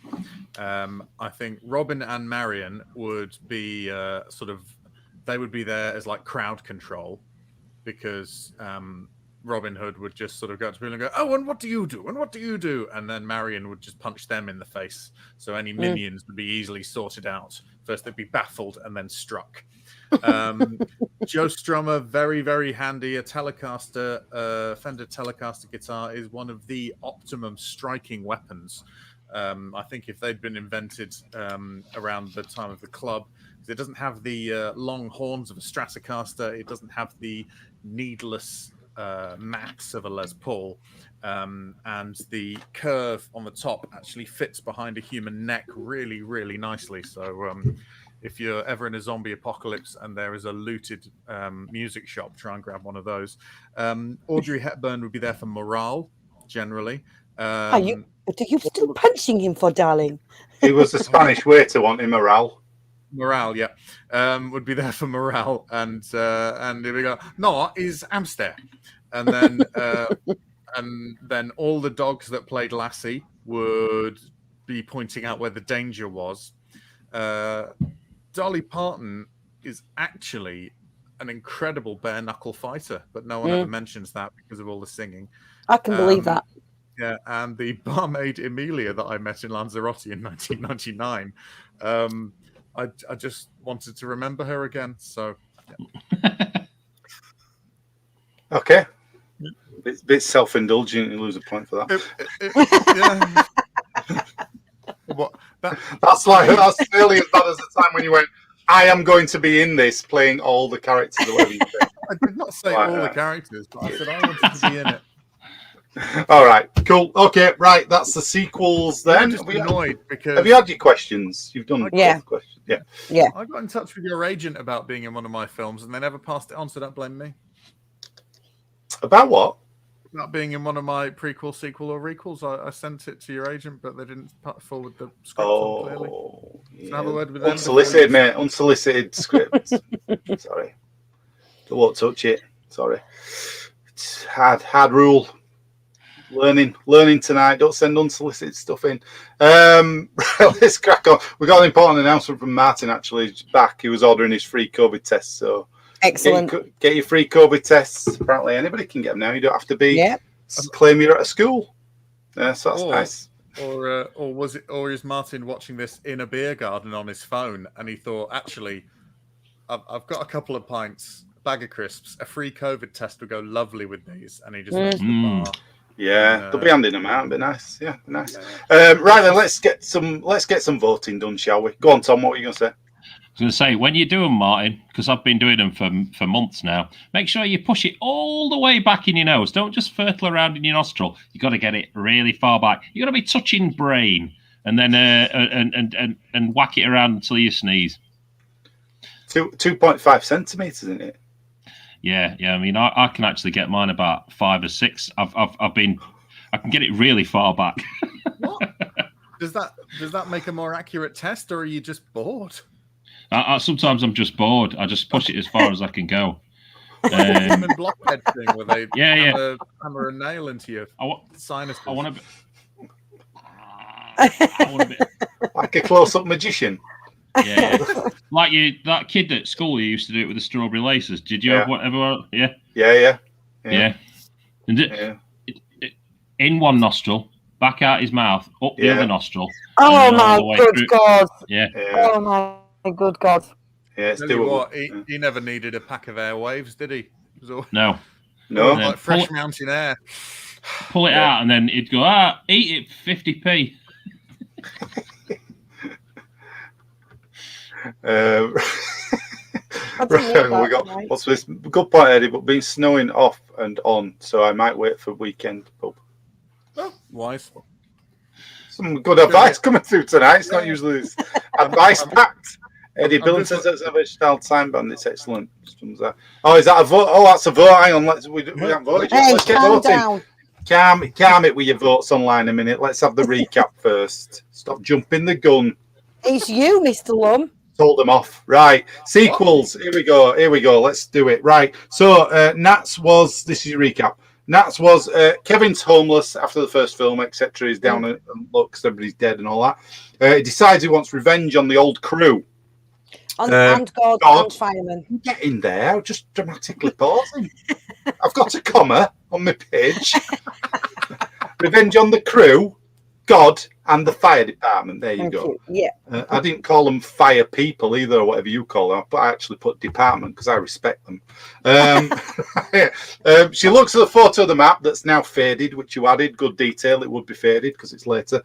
[SPEAKER 2] I think Robin and Marion would be they would be there as like crowd control, because Robin Hood would just sort of go to people and go, "Oh, and what do you do? And what do you do?" And then Marion would just punch them in the face. So any minions would be easily sorted out. First they'd be baffled and then struck. Joe Strummer, very, very handy. A Telecaster, Fender Telecaster guitar is one of the optimum striking weapons. I think if they'd been invented around the time of the club, because it doesn't have the long horns of a Stratocaster, it doesn't have the needless max of a Les Paul, and the curve on the top actually fits behind a human neck really, really nicely. So if you're ever in a zombie apocalypse and there is a looted music shop, try and grab one of those. Audrey Hepburn would be there for morale, generally.
[SPEAKER 3] Are you still punching him for, darling?
[SPEAKER 1] It was a Spanish way to want him morale.
[SPEAKER 2] Morale, yeah, would be there for morale, and here we go. No, is Amster, and then all the dogs that played Lassie would be pointing out where the danger was. Dolly Parton is actually an incredible bare knuckle fighter, but no one ever mentions that because of all the singing.
[SPEAKER 3] I can believe that.
[SPEAKER 2] Yeah, and the barmaid Emilia that I met in Lanzarote in 1999. I just wanted to remember her again. So, yeah.
[SPEAKER 1] Okay. Bit self-indulgent. You lose a point for that.
[SPEAKER 2] Yeah. What?
[SPEAKER 1] That's nearly as bad as the time when you went, "I am going to be in this, playing all the characters." Or whatever you said.
[SPEAKER 2] I did not say all the characters, but I said I wanted to be in it.
[SPEAKER 1] All right, cool. Okay, right. That's the sequels then.
[SPEAKER 2] I'm just annoyed because
[SPEAKER 1] have you had your questions? You've done
[SPEAKER 3] yeah.
[SPEAKER 1] Questions. Yeah.
[SPEAKER 3] Yeah.
[SPEAKER 2] I got in touch with your agent about being in one of my films, and they never passed it on. So don't blame me.
[SPEAKER 1] About what?
[SPEAKER 2] Not being in one of my prequel, sequel, or requels. I sent it to your agent, but they didn't forward the script on clearly.
[SPEAKER 1] Yeah.
[SPEAKER 2] So have a word with them.
[SPEAKER 1] Unsolicited, mate. Unsolicited script. Sorry. I won't touch it. Sorry. It's hard rule. Learning tonight. Don't send unsolicited stuff in. Let's crack on. We got an important announcement from Martin. Actually, he's back. He was ordering his free COVID test. So
[SPEAKER 3] excellent.
[SPEAKER 1] Get your free COVID tests. Apparently, anybody can get them now. You don't have to be.
[SPEAKER 3] Yeah.
[SPEAKER 1] Claim you're at a school. Yeah, so that's nice.
[SPEAKER 2] Or is Martin watching this in a beer garden on his phone, and he thought, actually, I've got a couple of pints, a bag of crisps, a free COVID test would go lovely with these, and he just went to the bar.
[SPEAKER 1] Yeah, they'll be handing them out. It'd be nice. Yeah, be nice. Right then, let's get some voting done, shall we? Go on, Tom. What were you going to say?
[SPEAKER 4] I was going to say, when you do them, Martin, because I've been doing them for months now, make sure you push it all the way back in your nose. Don't just fertle around in your nostril. You got to get it really far back. You got to be touching brain, and then and whack it around until you sneeze.
[SPEAKER 1] 2.5 centimeters, isn't it?
[SPEAKER 4] Yeah. I mean, I can actually get mine about 5 or 6. I can get it really far back.
[SPEAKER 2] What? Does that make a more accurate test, or are you just bored?
[SPEAKER 4] Sometimes I'm just bored. I just push it as far as I can go.
[SPEAKER 2] Human blockhead thing where they hammer a nail into your sinuses.
[SPEAKER 4] I want to be
[SPEAKER 1] like a close-up magician.
[SPEAKER 4] Yeah. Like that kid at school who used to do it with the strawberry laces. Did you have whatever? Yeah.
[SPEAKER 1] Yeah.
[SPEAKER 4] And in one nostril, back out his mouth, up the other nostril.
[SPEAKER 3] Oh my good God!
[SPEAKER 4] Yeah.
[SPEAKER 3] Oh my good God!
[SPEAKER 1] Yeah, it's
[SPEAKER 2] he never needed a pack of airwaves, did he?
[SPEAKER 4] No.
[SPEAKER 2] Like fresh mountain air.
[SPEAKER 4] Pull it out, and then he'd go, eat it 50p.
[SPEAKER 1] We got what's this? Good point, Eddie. But been snowing off and on, so I might wait for weekend pub.
[SPEAKER 2] Oh, wise.
[SPEAKER 1] Some good advice coming through tonight. It's not usually this advice packed. Eddie Billen says that's a style time bandits. Excellent. Oh, is that a vote? Oh, that's a vote. Hang on, we haven't voted yet. Let's get voting.
[SPEAKER 3] Down.
[SPEAKER 1] Calm it with your votes online a minute. Let's have the recap first. Stop jumping the gun.
[SPEAKER 3] It's you, Mr. Lumb.
[SPEAKER 1] Told them off. Right. Sequels. Here we go. Let's do it. Right. So Nats was, this is your recap. Nats was Kevin's homeless after the first film, etc. He's down and looks, everybody's dead and all that. He decides he wants revenge on the old crew.
[SPEAKER 3] And God and fireman.
[SPEAKER 1] Get in there. Just dramatically pausing. I've got a comma on my page. Revenge on the crew, God, and the fire department. There you go.
[SPEAKER 3] Yeah.
[SPEAKER 1] I didn't call them fire people either, or whatever you call them, but I actually put department because I respect them. She looks at the photo of the map that's now faded, which you added. Good detail. It would be faded because it's later.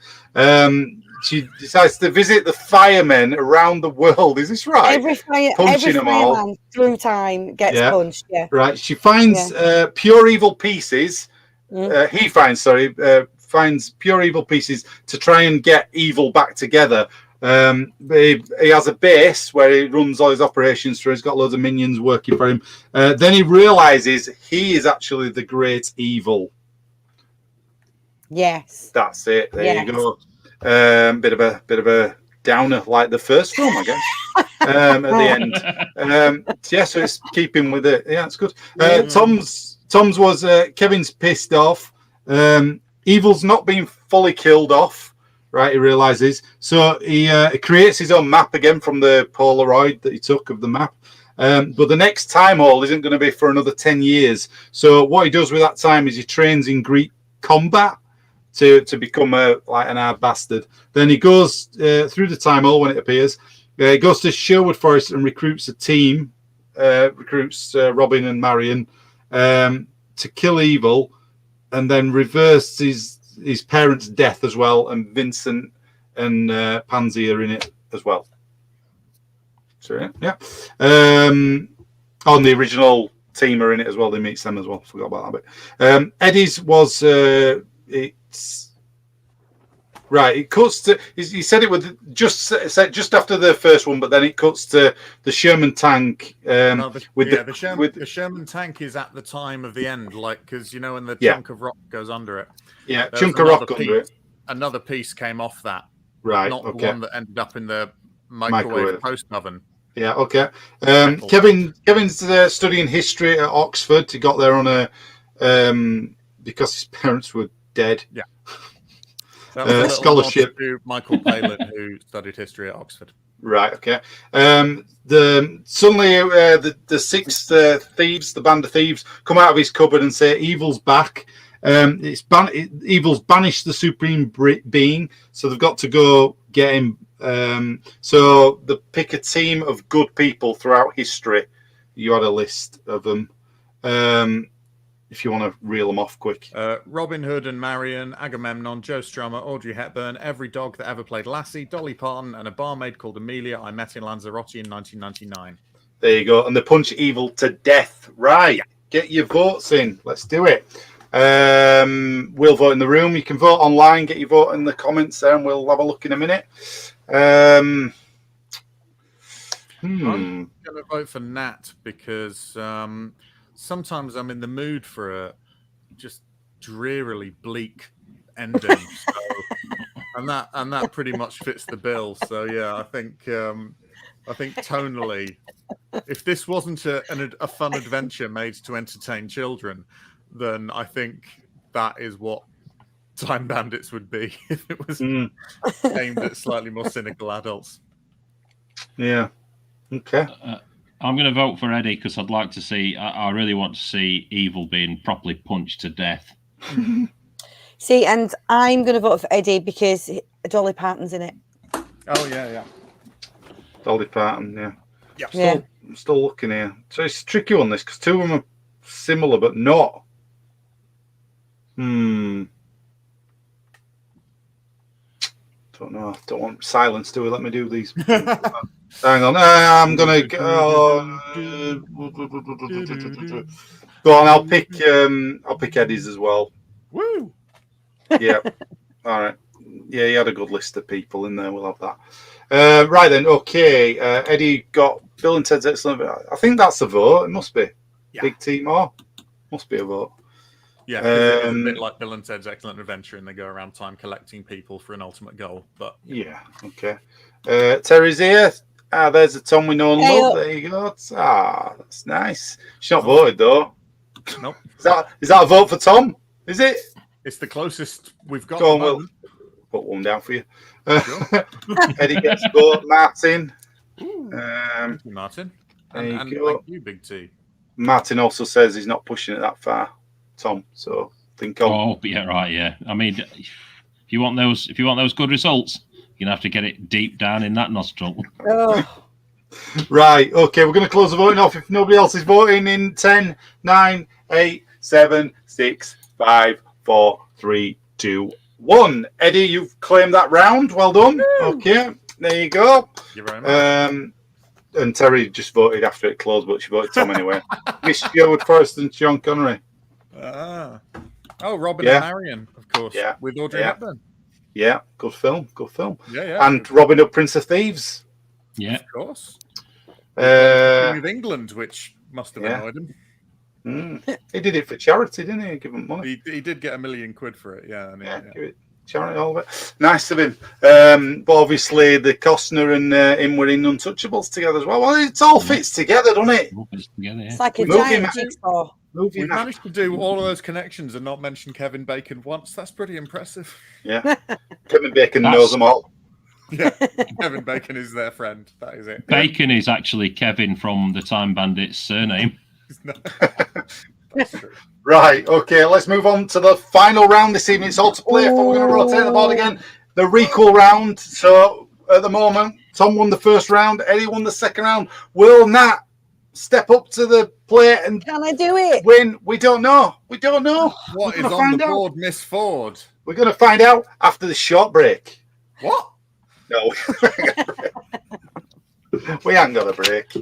[SPEAKER 1] She decides to visit the firemen around the world. Is this right?
[SPEAKER 3] Every fireman through time gets punched. Yeah.
[SPEAKER 1] Right. She finds pure evil pieces. He finds pure evil pieces to try and get evil back together. He has a base where he runs all his operations through. He's got loads of minions working for him. Then he realizes he is actually the great evil.
[SPEAKER 3] Yes.
[SPEAKER 1] That's it. There you go. Bit of a downer like the first film, I guess. At the end. So it's keeping with it. Yeah, it's good. Tom's was Kevin's pissed off. Evil's not being fully killed off, right? He realizes. So he creates his own map again from the Polaroid that he took of the map. But the next time haul isn't going to be for another 10 years. So what he does with that time is he trains in Greek combat to become like an hard bastard. Then he goes through the time haul when it appears. He goes to Sherwood Forest and recruits a team. Recruits Robin and Marion to kill evil, and then reverse his parents' death as well. And Vincent and Pansy are in it as well. So yeah. On the original team are in it as well. They meet them as well. Forgot about that bit. Eddie's was it's right. It cuts to. He said it was just after the first one, but then it cuts to the Sherman tank. The
[SPEAKER 2] Sherman tank is at the time of the end, like because when the chunk of rock goes under it.
[SPEAKER 1] Yeah, chunk of rock under it.
[SPEAKER 2] Another piece came off that.
[SPEAKER 1] Right.
[SPEAKER 2] Not the one that ended up in the microwave post oven.
[SPEAKER 1] Yeah. Okay. Kevin's studying history at Oxford. He got there on a because his parents were dead.
[SPEAKER 2] Yeah. That was a
[SPEAKER 1] scholarship
[SPEAKER 2] to Michael Palin, who studied history at Oxford.
[SPEAKER 1] Right. Okay. The six thieves, the band of thieves, come out of his cupboard and say, "Evil's back." Evil's banished the supreme being, so they've got to go get him. So they pick a team of good people throughout history. You had a list of them. If you want to reel them off quick.
[SPEAKER 2] Robin Hood and Marion, Agamemnon, Joe Strummer, Audrey Hepburn, every dog that ever played Lassie, Dolly Parton, and a barmaid called Amelia I met in Lanzarote in 1999.
[SPEAKER 1] There you go. And they punch evil to death. Right. Get your votes in. Let's do it. We'll vote in the room. You can vote online. Get your vote in the comments there, and we'll have a look in a minute.
[SPEAKER 2] I'm going to vote for Nat because sometimes I'm in the mood for a just drearily bleak ending. So and that pretty much fits the bill. So yeah, I think tonally, if this wasn't a fun adventure made to entertain children, then I think that is what Time Bandits would be if it was aimed at slightly more cynical adults.
[SPEAKER 1] Yeah. Okay.
[SPEAKER 4] I'm going to vote for Eddie because I'd like to see. I really want to see evil being properly punched to death.
[SPEAKER 3] See, and I'm going to vote for Eddie because Dolly Parton's in it.
[SPEAKER 2] Oh yeah.
[SPEAKER 1] Dolly Parton. Yeah.
[SPEAKER 3] Yeah.
[SPEAKER 1] I'm still looking here. So it's a tricky one, this, because two of them are similar but not. Don't know. Don't want silence, do we? Let me do these. Hang on. I'm gonna go. Go on. I'll pick Eddie's as well.
[SPEAKER 2] Woo!
[SPEAKER 1] Yeah. All right. Yeah, he had a good list of people in there. We'll have that. Right then. Okay. Eddie got Bill and Ted's Excellent. I think that's a vote. It must be.
[SPEAKER 2] Yeah.
[SPEAKER 1] Big team or must be a vote.
[SPEAKER 2] Yeah, it's a bit like Bill and Ted's Excellent Adventure, and they go around time collecting people for an ultimate goal. But
[SPEAKER 1] yeah, okay. Terry's here. There's a Tom we know and love. There you go. That's nice. She's not voted though.
[SPEAKER 2] Nope.
[SPEAKER 1] Is that a vote for Tom? Is it?
[SPEAKER 2] It's the closest we've got.
[SPEAKER 1] Go on, we'll put one down for you. Sure. Eddie gets a vote. Martin.
[SPEAKER 2] Thank you, Martin. And thank you, Big T.
[SPEAKER 1] Martin also says he's not pushing it that far, Tom. So think on.
[SPEAKER 4] Oh, yeah, right, yeah. I mean, if you want those good results, you're gonna have to get it deep down in that nostril.
[SPEAKER 3] Oh.
[SPEAKER 1] Right. Okay, we're going to close the voting off. If nobody else is voting, in 10, 9, 8, 7, 6, 5, 4, 3, 2, 1. Eddie, you've claimed that round. Well done. Okay, there you go.
[SPEAKER 2] Thank you very much.
[SPEAKER 1] And Terry just voted after it closed, but she voted Tom anyway. Miss Stewart first and Sean Connery.
[SPEAKER 2] Robin and Marion, of course.
[SPEAKER 1] Yeah.
[SPEAKER 2] With Audrey Hepburn.
[SPEAKER 1] Yeah, good film. Good film.
[SPEAKER 2] Yeah.
[SPEAKER 1] And Robin Hood, Prince of Thieves.
[SPEAKER 4] Yeah,
[SPEAKER 2] of course. King of England, which must have annoyed him.
[SPEAKER 1] He did it for charity, didn't he? Give him money.
[SPEAKER 2] He did get $1 million for it. Yeah.
[SPEAKER 1] Give it charity, all of it. Nice of him. But obviously, the Costner and him were in Untouchables together as well. Well, it all fits together, doesn't it?
[SPEAKER 4] All fits together, yeah.
[SPEAKER 3] It's like a giant jigsaw.
[SPEAKER 2] We've managed to do all of those connections and not mention Kevin Bacon once. That's pretty impressive.
[SPEAKER 1] Yeah. Kevin Bacon knows them all.
[SPEAKER 2] Yeah, Kevin Bacon is their friend. That is it.
[SPEAKER 4] Bacon is actually Kevin from the Time Bandits surname.
[SPEAKER 2] That's true.
[SPEAKER 1] Right, okay, let's move on to the final round this evening. It's all to play for. We're going to rotate the board again. The Requel round. So at the moment, Tom won the first round, Eddie won the second round. Will Nat step up to the plate and
[SPEAKER 3] can I do it?
[SPEAKER 1] Win? We don't know. What
[SPEAKER 2] is on the board, Miss Ford?
[SPEAKER 1] We're going to find out after the short break.
[SPEAKER 2] What?
[SPEAKER 1] No, we ain't got a break.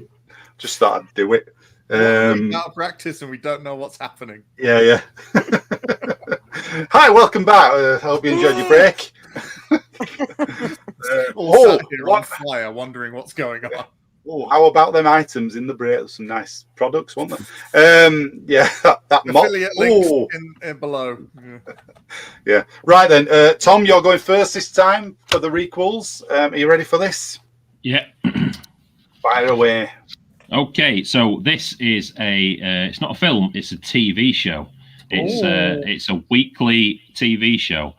[SPEAKER 1] Just thought I'd do it.
[SPEAKER 2] We're out of practice and we don't know what's happening.
[SPEAKER 1] Yeah. Hi, welcome back. I hope you enjoyed your break.
[SPEAKER 2] Sat here on fire, wondering what's going on.
[SPEAKER 1] Oh, how about them items in the break? There's some nice products, weren't there? Yeah, that
[SPEAKER 2] affiliate links in below.
[SPEAKER 1] Yeah. Right then, Tom, you're going first this time for the Requels. Are you ready for this?
[SPEAKER 4] Yeah.
[SPEAKER 1] Fire away.
[SPEAKER 4] Okay, so this is it's not a film, it's a TV show. It's a weekly TV show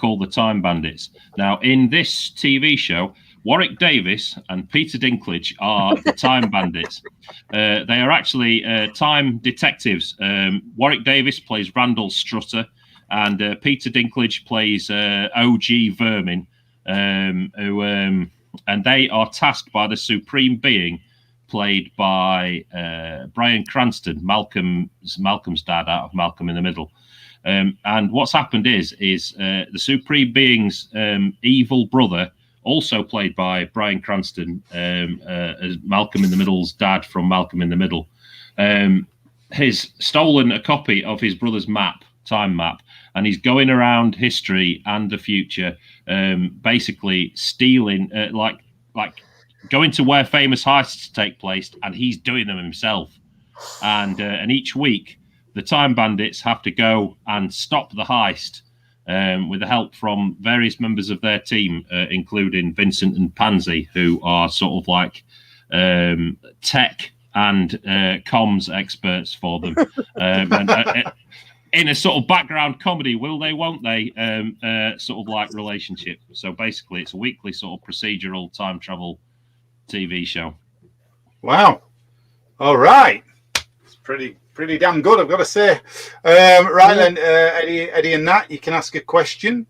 [SPEAKER 4] called The Time Bandits. Now, in this TV show, Warwick Davis and Peter Dinklage are the Time Bandits. They are actually time detectives. Warwick Davis plays Randall Strutter, and Peter Dinklage plays OG Vermin, and they are tasked by the Supreme Being, played by Bryan Cranston, Malcolm's dad out of Malcolm in the Middle. And what's happened is the Supreme Being's evil brother, also played by Bryan Cranston, as Malcolm in the Middle's dad from Malcolm in the Middle, has stolen a copy of his brother's time map, and he's going around history and the future, basically stealing, like going to where famous heists take place, and he's doing them himself. And each week, the Time Bandits have to go and stop the heist. with the help from various members of their team, including Vincent and Pansy, who are sort of like tech and comms experts for them. In a sort of background comedy, will they, won't they, sort of like relationship. So basically, it's a weekly sort of procedural time travel TV show.
[SPEAKER 1] Wow. All right. It's pretty damn good, I've got to say. Right then, Eddie and Nat, you can ask a question.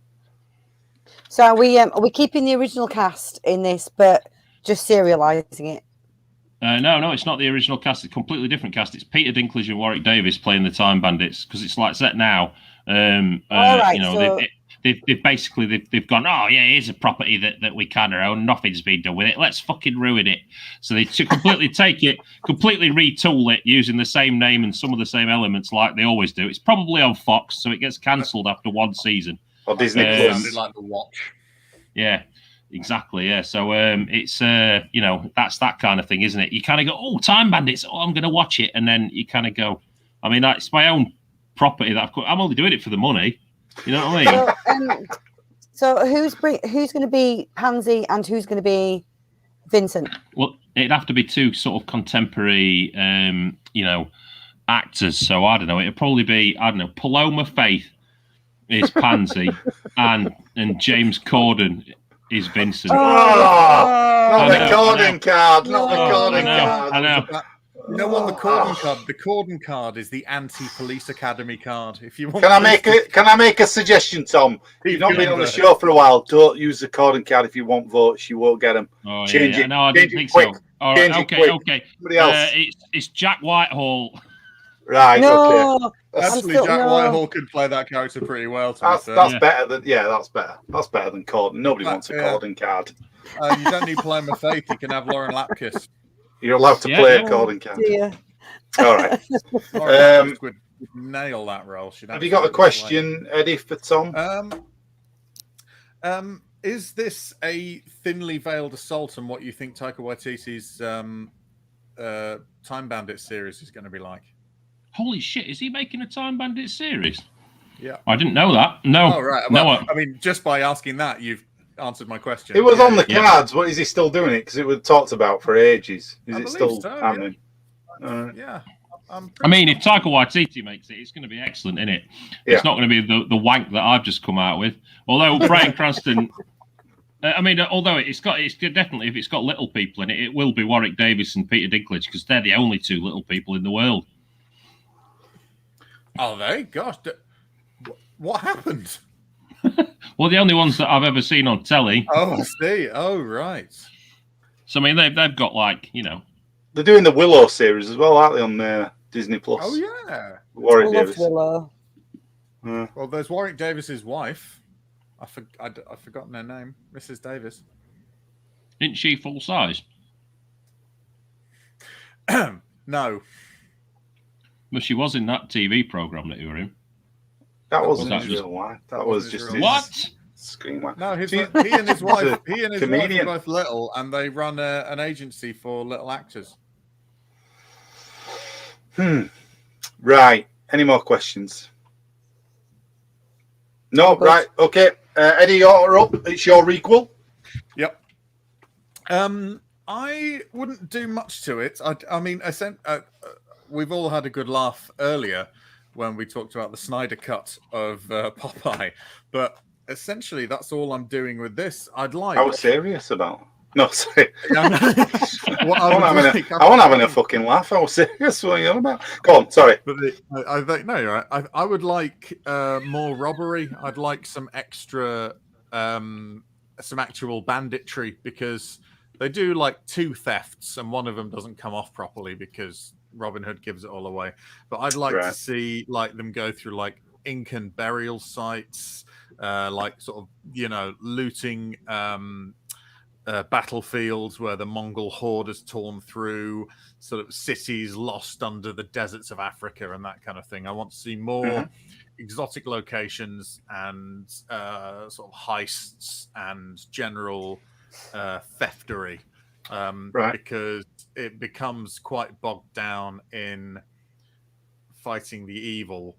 [SPEAKER 3] So are we keeping the original cast in this, but just serializing it?
[SPEAKER 4] No, it's not the original cast. It's a completely different cast. It's Peter Dinklage and Warwick Davis playing the Time Bandits, because it's like set now.
[SPEAKER 3] Right,
[SPEAKER 4] you know,
[SPEAKER 3] so...
[SPEAKER 4] they've basically gone, oh yeah, here's a property that we kind of own. Nothing's been done with it. Let's fucking ruin it. So they completely take it, completely retool it using the same name and some of the same elements like they always do. It's probably on Fox, so it gets cancelled after one season.
[SPEAKER 1] Or Disney Plus.
[SPEAKER 2] Like The Watch.
[SPEAKER 4] Yeah. Exactly, yeah. So it's you know, that's that kind of thing, isn't it? You kind of go, oh, Time Bandits, oh, I'm going to watch it, and then you kind of go, I mean, it's my own property that I'm only doing it for the money. You know what I mean?
[SPEAKER 3] So who's going to be Pansy and who's going to be Vincent?
[SPEAKER 4] Well, it'd have to be two sort of contemporary, you know, actors. So I don't know. It'd probably be, I don't know, Paloma Faith is Pansy, and James Corden is Vincent.
[SPEAKER 1] Not the Corden card. Not the Corden card.
[SPEAKER 4] I know.
[SPEAKER 2] You know what, the Corden card? The Corden card is the anti-police academy card. If you want,
[SPEAKER 1] can I make a suggestion, Tom? You've not been on the show for a while. Don't use the Corden card if you want votes. You won't get them.
[SPEAKER 4] Oh,
[SPEAKER 1] change it.
[SPEAKER 4] No, I didn't think
[SPEAKER 1] quick.
[SPEAKER 4] so. All right, okay.
[SPEAKER 1] Somebody else.
[SPEAKER 4] It's Jack Whitehall.
[SPEAKER 1] Right.
[SPEAKER 3] No,
[SPEAKER 1] okay.
[SPEAKER 2] Actually, Jack Whitehall could play that character pretty well.
[SPEAKER 1] That's better than that's better. That's better than Corden. Nobody wants a Corden card.
[SPEAKER 2] You don't need Paloma Faith. You can have Lauren Lapkus.
[SPEAKER 1] You're allowed to play a Corden card.
[SPEAKER 3] Dear.
[SPEAKER 1] All right.
[SPEAKER 2] Would nail that role.
[SPEAKER 1] Have you got a question, Eddie, for Tom?
[SPEAKER 2] Is this a thinly veiled assault on what you think Taika Waititi's Time Bandits series is going to be like?
[SPEAKER 4] Holy shit, is he making a Time Bandits series?
[SPEAKER 2] Yeah.
[SPEAKER 4] I didn't know that. No.
[SPEAKER 2] Oh, right. Well, I mean, just by asking that, you've answered my question.
[SPEAKER 1] It was on the cards. What is he still doing it? Because it was talked about for ages. Is it still happening?
[SPEAKER 2] Yeah.
[SPEAKER 4] I mean, if Taika Waititi makes it, it's going to be excellent, isn't it? Yeah. It's not going to be the wank that I've just come out with. Although Bryan Cranston, I mean, although it's definitely, if it's got little people in it, it will be Warwick Davis and Peter Dinklage, because they're the only two little people in the world.
[SPEAKER 2] Are they? Gosh, what happened?
[SPEAKER 4] Well, the only ones that I've ever seen on telly.
[SPEAKER 2] Oh, I see. Oh, right.
[SPEAKER 4] So I mean, they've got like, you know,
[SPEAKER 1] they're doing the Willow series as well, aren't they, on Disney Plus?
[SPEAKER 2] Oh yeah,
[SPEAKER 1] Warwick Davis.
[SPEAKER 3] Willow.
[SPEAKER 2] Well, there's Warwick Davis's wife. I've forgotten her name, Mrs. Davis.
[SPEAKER 4] Isn't she full size?
[SPEAKER 2] No.
[SPEAKER 4] Well, she was in that TV program that you were in.
[SPEAKER 1] That wasn't his real wife. That was just his screen wife.
[SPEAKER 2] No, he and his wife. He and his wife are both little, and they run an agency for little actors.
[SPEAKER 1] Right. Any more questions? No. Right. Okay. Eddie, you're up. It's your Requel.
[SPEAKER 2] Yep. I wouldn't do much to it. I mean, we've all had a good laugh earlier when we talked about the Snyder cut of Popeye, but essentially that's all I'm doing with this. I was
[SPEAKER 1] serious about. No, sorry. I wasn't having a fucking laugh. I was serious. What are you on about? Go on. Sorry.
[SPEAKER 2] But no, you're right. I would like more robbery. I'd like some extra, some actual banditry, because they do like 2 thefts and one of them doesn't come off properly because Robin Hood gives it all away. But I'd like to see like them go through like Incan burial sites, like sort of, you know, looting battlefields where the Mongol horde has torn through, sort of cities lost under the deserts of Africa and that kind of thing. I want to see more exotic locations and sort of heists and general theftery, because it becomes quite bogged down in fighting the evil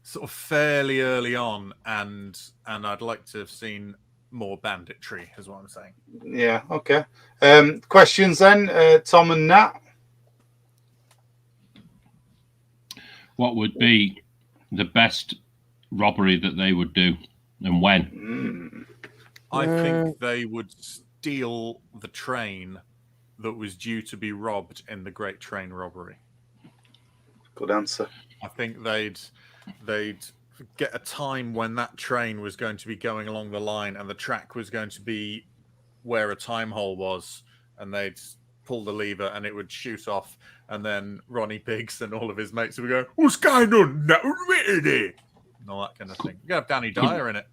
[SPEAKER 2] sort of fairly early on, and I'd like to have seen more banditry, is what I'm saying.
[SPEAKER 1] Yeah, okay. Questions then, Tom and Nat?
[SPEAKER 4] What would be the best robbery that they would do, and when?
[SPEAKER 2] I think they would steal the train that was due to be robbed in the Great Train Robbery.
[SPEAKER 1] Good answer.
[SPEAKER 2] I think they'd get a time when that train was going to be going along the line and the track was going to be where a time hole was, and they'd pull the lever and it would shoot off, and then Ronnie Biggs and all of his mates would go, "What's going on now?" and all that kind of thing. You could have Danny Dyer in it.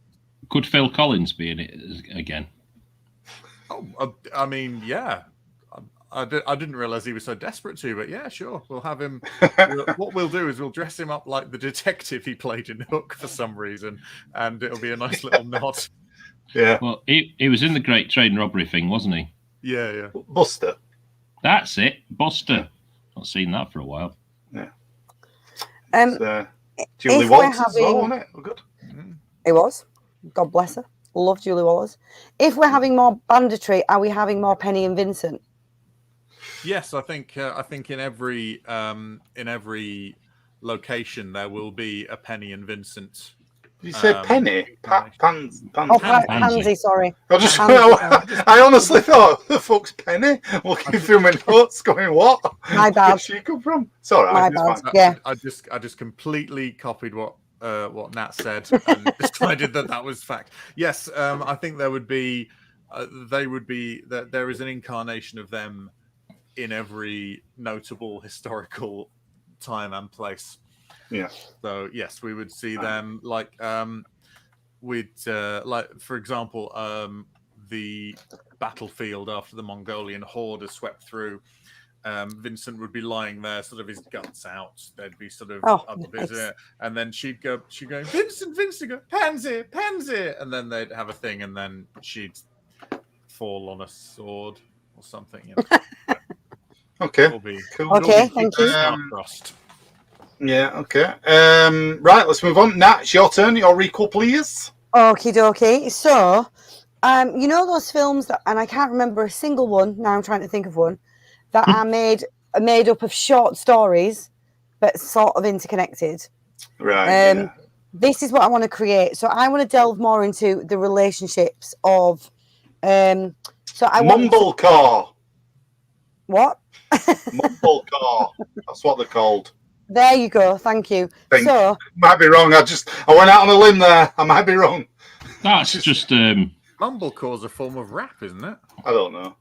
[SPEAKER 4] Could Phil Collins be in it again?
[SPEAKER 2] Oh, I mean, yeah. I didn't realize he was so desperate to, but yeah, sure. We'll have him. What we'll do is we'll dress him up like the detective he played in Hook for some reason, and it'll be a nice little nod.
[SPEAKER 1] Yeah.
[SPEAKER 4] Well, he was in the Great Train Robbery thing, wasn't he?
[SPEAKER 2] Yeah, yeah.
[SPEAKER 1] Buster.
[SPEAKER 4] That's it, Buster. Not seen that for a while.
[SPEAKER 1] Yeah. Julie Walters as well, wasn't it? Oh, good.
[SPEAKER 3] It was. God bless her. Love Julie Walters. If we're having more banditry, are we having more Penny and Vincent?
[SPEAKER 2] Yes, I think in every location there will be a Penny and Vincent.
[SPEAKER 1] Did you say Penny?
[SPEAKER 3] Pansy, sorry.
[SPEAKER 1] I honestly thought, the fuck's Penny? Looking through my notes, going, what?
[SPEAKER 3] My bad.
[SPEAKER 1] Where'd she come from? It's all right.
[SPEAKER 3] My bad. Yeah.
[SPEAKER 2] I just completely copied what Nat said and decided that was fact. Yes, I think there would be. There is an incarnation of them in every notable historical time and place.
[SPEAKER 1] Yeah.
[SPEAKER 2] So yes, we would see them like for example, the battlefield after the Mongolian horde has swept through. Vincent would be lying there, sort of his guts out. There'd be sort of other bits, and then she'd go, Vincent, go, Pansy, and then they'd have a thing, and then she'd fall on a sword or something. You know.
[SPEAKER 1] Okay.
[SPEAKER 3] Cool. Okay, thank you.
[SPEAKER 1] Yeah, okay. Right, let's move on. Nat, it's your turn. Your Requel, please.
[SPEAKER 3] Okie dokie. So, you know those films that, and I can't remember a single one, now I'm trying to think of one, that are made up of short stories, but sort of interconnected.
[SPEAKER 1] Right.
[SPEAKER 3] This is what I want to create. So I want to delve more into the relationships of...
[SPEAKER 1] Mumblecore.
[SPEAKER 3] What?
[SPEAKER 1] Mumblecore. That's what they're called.
[SPEAKER 3] There you go. Thank you. So
[SPEAKER 1] might be wrong. I went out on a limb there. I might be wrong.
[SPEAKER 4] That's just
[SPEAKER 2] Mumblecore's a form of rap, isn't it?
[SPEAKER 1] I don't know.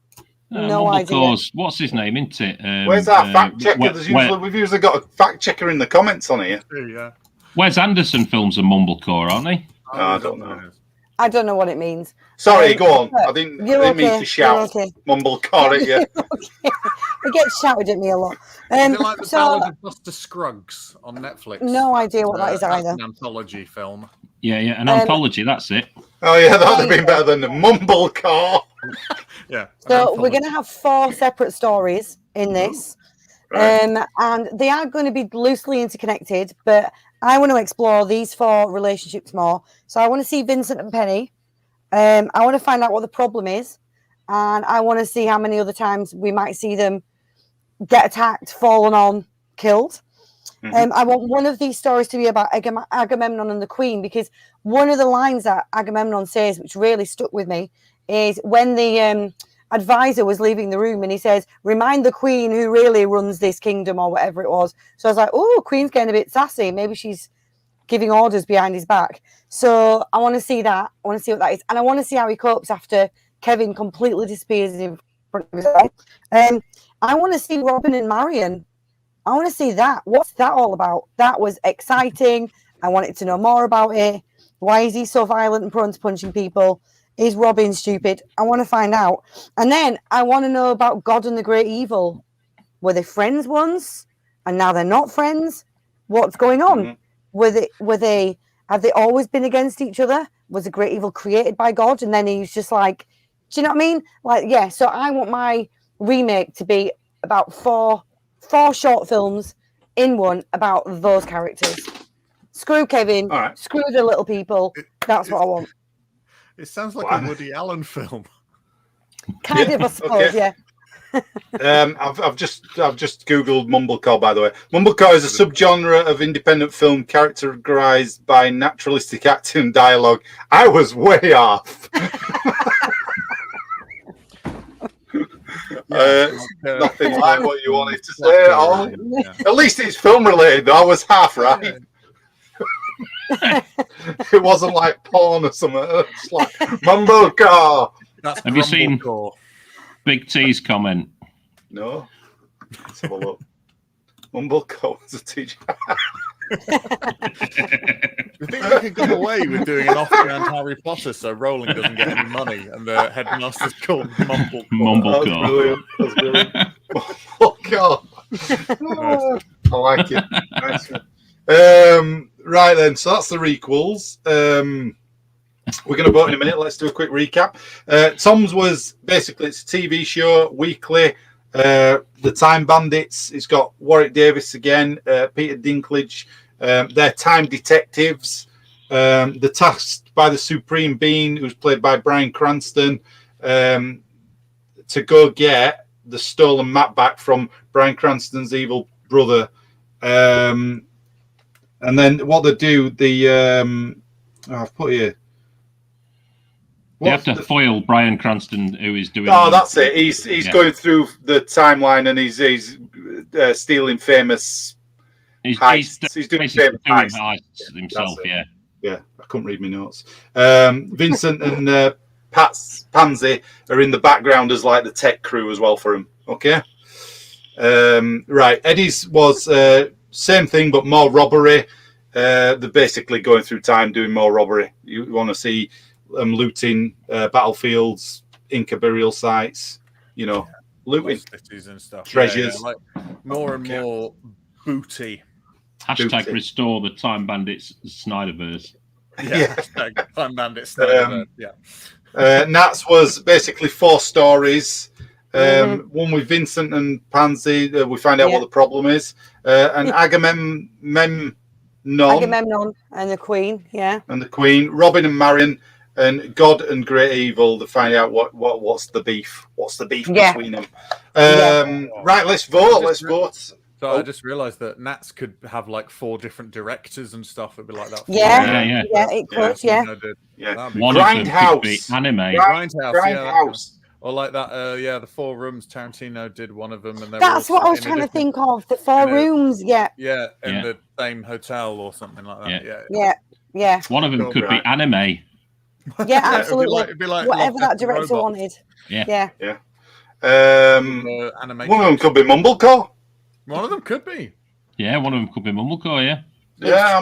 [SPEAKER 3] No idea.
[SPEAKER 4] What's his name, isn't it?
[SPEAKER 1] Where's our fact checker? We've usually got a fact checker in the comments on here.
[SPEAKER 2] Yeah.
[SPEAKER 4] Wes Anderson films are mumblecore, aren't they?
[SPEAKER 1] No, I don't know.
[SPEAKER 3] I don't know what it means.
[SPEAKER 1] Sorry, go on. I didn't mean to shout. Mumblecore at you.
[SPEAKER 3] It gets shouted at me a lot.
[SPEAKER 2] Is it like the Ballad of Buster Scruggs on Netflix?
[SPEAKER 3] No idea what that is either.
[SPEAKER 2] An anthology film.
[SPEAKER 4] Yeah, an anthology. That's it.
[SPEAKER 1] Oh yeah, that would have been better than the Mumblecore.
[SPEAKER 2] Yeah.
[SPEAKER 3] So we're going to have 4 separate stories in this, right. And they are going to be loosely interconnected. But I want to explore these 4 relationships more. So I want to see Vincent and Penny. I want to find out what the problem is, and I want to see how many other times we might see them get attacked, fallen on, killed. I want one of these stories to be about Agamemnon and the Queen, because one of the lines that Agamemnon says, which really stuck with me, is when the advisor was leaving the room and he says, "Remind the Queen who really runs this kingdom," or whatever it was. So I was like, oh, Queen's getting a bit sassy. Maybe she's giving orders behind his back. So I want to see that. I want to see what that is. And I want to see how he copes after Kevin completely disappears in front of his eye. I want to see Robin and Marion. I want to see that. What's that all about? That was exciting. I wanted to know more about it. Why is he so violent and prone to punching people? Is Robin stupid? I want to find out. And then I want to know about God and the Great Evil. Were they friends once and now they're not friends? What's going on? Have they always been against each other? Was the Great Evil created by God? And then he's just like, do you know what I mean? Like, yeah. So I want my remake to be about four short films in one about those characters. Screw Kevin.
[SPEAKER 1] All right.
[SPEAKER 3] Screw the little people. That's what I want.
[SPEAKER 2] It sounds like
[SPEAKER 1] Wow.
[SPEAKER 2] a Woody Allen film.
[SPEAKER 3] Kind of, I suppose,
[SPEAKER 1] okay.
[SPEAKER 3] yeah.
[SPEAKER 1] I've just googled mumblecore, by the way. Mumblecore is a subgenre of independent film characterized by naturalistic acting and dialogue. I was way off. Nothing like what you wanted to say at all. At least it's film related, though. I was half right. It wasn't like porn or something. It's like mumblecore.
[SPEAKER 4] Have you seen Big T's comment?
[SPEAKER 1] No. Let's have a look. Mumblecore was a teacher.
[SPEAKER 2] You think they could get away with doing an off-brand Harry Potter so Rowling doesn't get any money and the headmaster's called Mumblecore?
[SPEAKER 4] Mumblecore.
[SPEAKER 1] That's brilliant. Mumblecore. Oh, I like it. Nice one. Right then, so that's the requels. We're going to vote in a minute. Let's do a quick recap. Tom's was basically, it's a TV show, weekly. The Time Bandits. It's got Warwick Davis again, Peter Dinklage. They're time detectives. They're tasked by the Supreme Being, who's played by Bryan Cranston, to go get the stolen map back from Bryan Cranston's evil brother. And then what they do, I've put here.
[SPEAKER 4] They have to foil Bryan Cranston, who is doing.
[SPEAKER 1] Oh, that's it. He's going through the timeline and he's stealing famous heists. He's doing famous heists
[SPEAKER 4] himself. Yeah.
[SPEAKER 1] Yeah, I couldn't read my notes. Vincent and Pansy are in the background as like the tech crew as well for him. Okay. Right. Eddie's was same thing but more robbery. They're basically going through time doing more robbery. You want to see looting battlefields, Inca burial sites, looting
[SPEAKER 2] cities and stuff.
[SPEAKER 1] Treasures.
[SPEAKER 2] Like more and more booty.
[SPEAKER 4] Hashtag restore the Time Bandits Snyderverse.
[SPEAKER 1] Yeah.
[SPEAKER 2] Hashtag Time Bandits Snyderverse.
[SPEAKER 1] Nats was basically 4 stories. One with Vincent and Pansy. We find out what the problem is. And Agamemnon and
[SPEAKER 3] the Queen. Yeah.
[SPEAKER 1] And the Queen. Robin and Marion. And God and Great Evil to find out what's the beef. What's the beef between them? Right, let's vote. Let's vote.
[SPEAKER 2] So I just realised that Nats could have like 4 different directors and stuff. It'd be like that.
[SPEAKER 3] Yeah, it could. Yeah.
[SPEAKER 4] One of them could be anime.
[SPEAKER 1] Grindhouse.
[SPEAKER 2] Or like that. The 4 Rooms. Tarantino did one of them, and
[SPEAKER 3] that's what I was trying to think of. The 4 rooms. Yeah.
[SPEAKER 2] Yeah, in the same hotel or something like that.
[SPEAKER 3] Yeah.
[SPEAKER 4] One of them could be anime.
[SPEAKER 3] Yeah, absolutely.
[SPEAKER 2] It'd be like
[SPEAKER 3] whatever that director wanted.
[SPEAKER 4] Yeah.
[SPEAKER 1] One of them could be Mumblecore.
[SPEAKER 2] One of them could be.
[SPEAKER 4] Yeah, one of them could be Mumblecore. Yeah.
[SPEAKER 1] Yeah,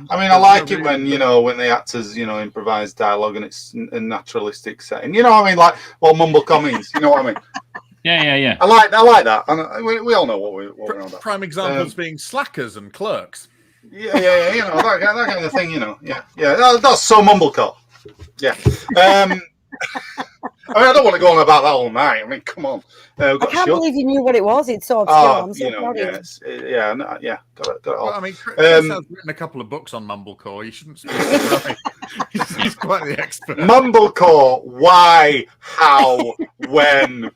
[SPEAKER 1] I like it when when the actors improvise dialogue and it's a naturalistic setting. You know what I mean? Like what Mumblecore means. You know what I mean?
[SPEAKER 4] Yeah.
[SPEAKER 1] I like that, and we all know what we're on about.
[SPEAKER 2] Prime examples being Slackers and Clerks.
[SPEAKER 1] Yeah. That kind of thing. Yeah. That's so Mumblecore. Yeah. I don't want to go on about that all night. I mean, come on.
[SPEAKER 3] I can't believe you knew what it was. It's so obscure. I'm so proud of
[SPEAKER 1] you. Got it all.
[SPEAKER 2] Well, I mean, Chris has written a couple of books on Mumblecore. You shouldn't speak. He's quite the expert.
[SPEAKER 1] Mumblecore. Why? How? When?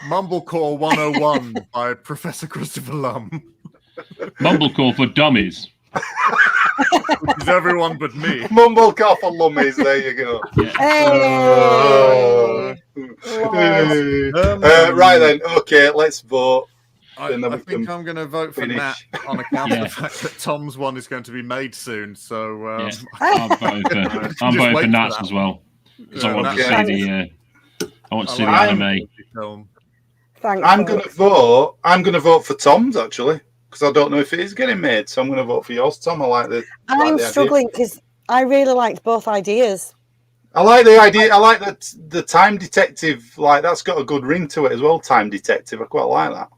[SPEAKER 2] Mumblecore 101 by Professor Christopher Lumb.
[SPEAKER 4] Mumblecore for dummies.
[SPEAKER 2] Which is everyone but me.
[SPEAKER 1] Mumblecore for lummies. There you go. Right then. Okay, let's vote.
[SPEAKER 2] I think I'm going to vote for Nat on account of the fact that Tom's one is going to be soon. So
[SPEAKER 4] I'm voting for Nats as well because I want to see the anime
[SPEAKER 2] film.
[SPEAKER 1] I'm going to vote for Tom's actually. Because I don't know if it is getting made, so I'm going to vote for yours, Tom.
[SPEAKER 3] I'm struggling because I really liked both ideas.
[SPEAKER 1] I like the idea. I like that the Time Detective, that's got a good ring to it as well. Time Detective, I quite like that.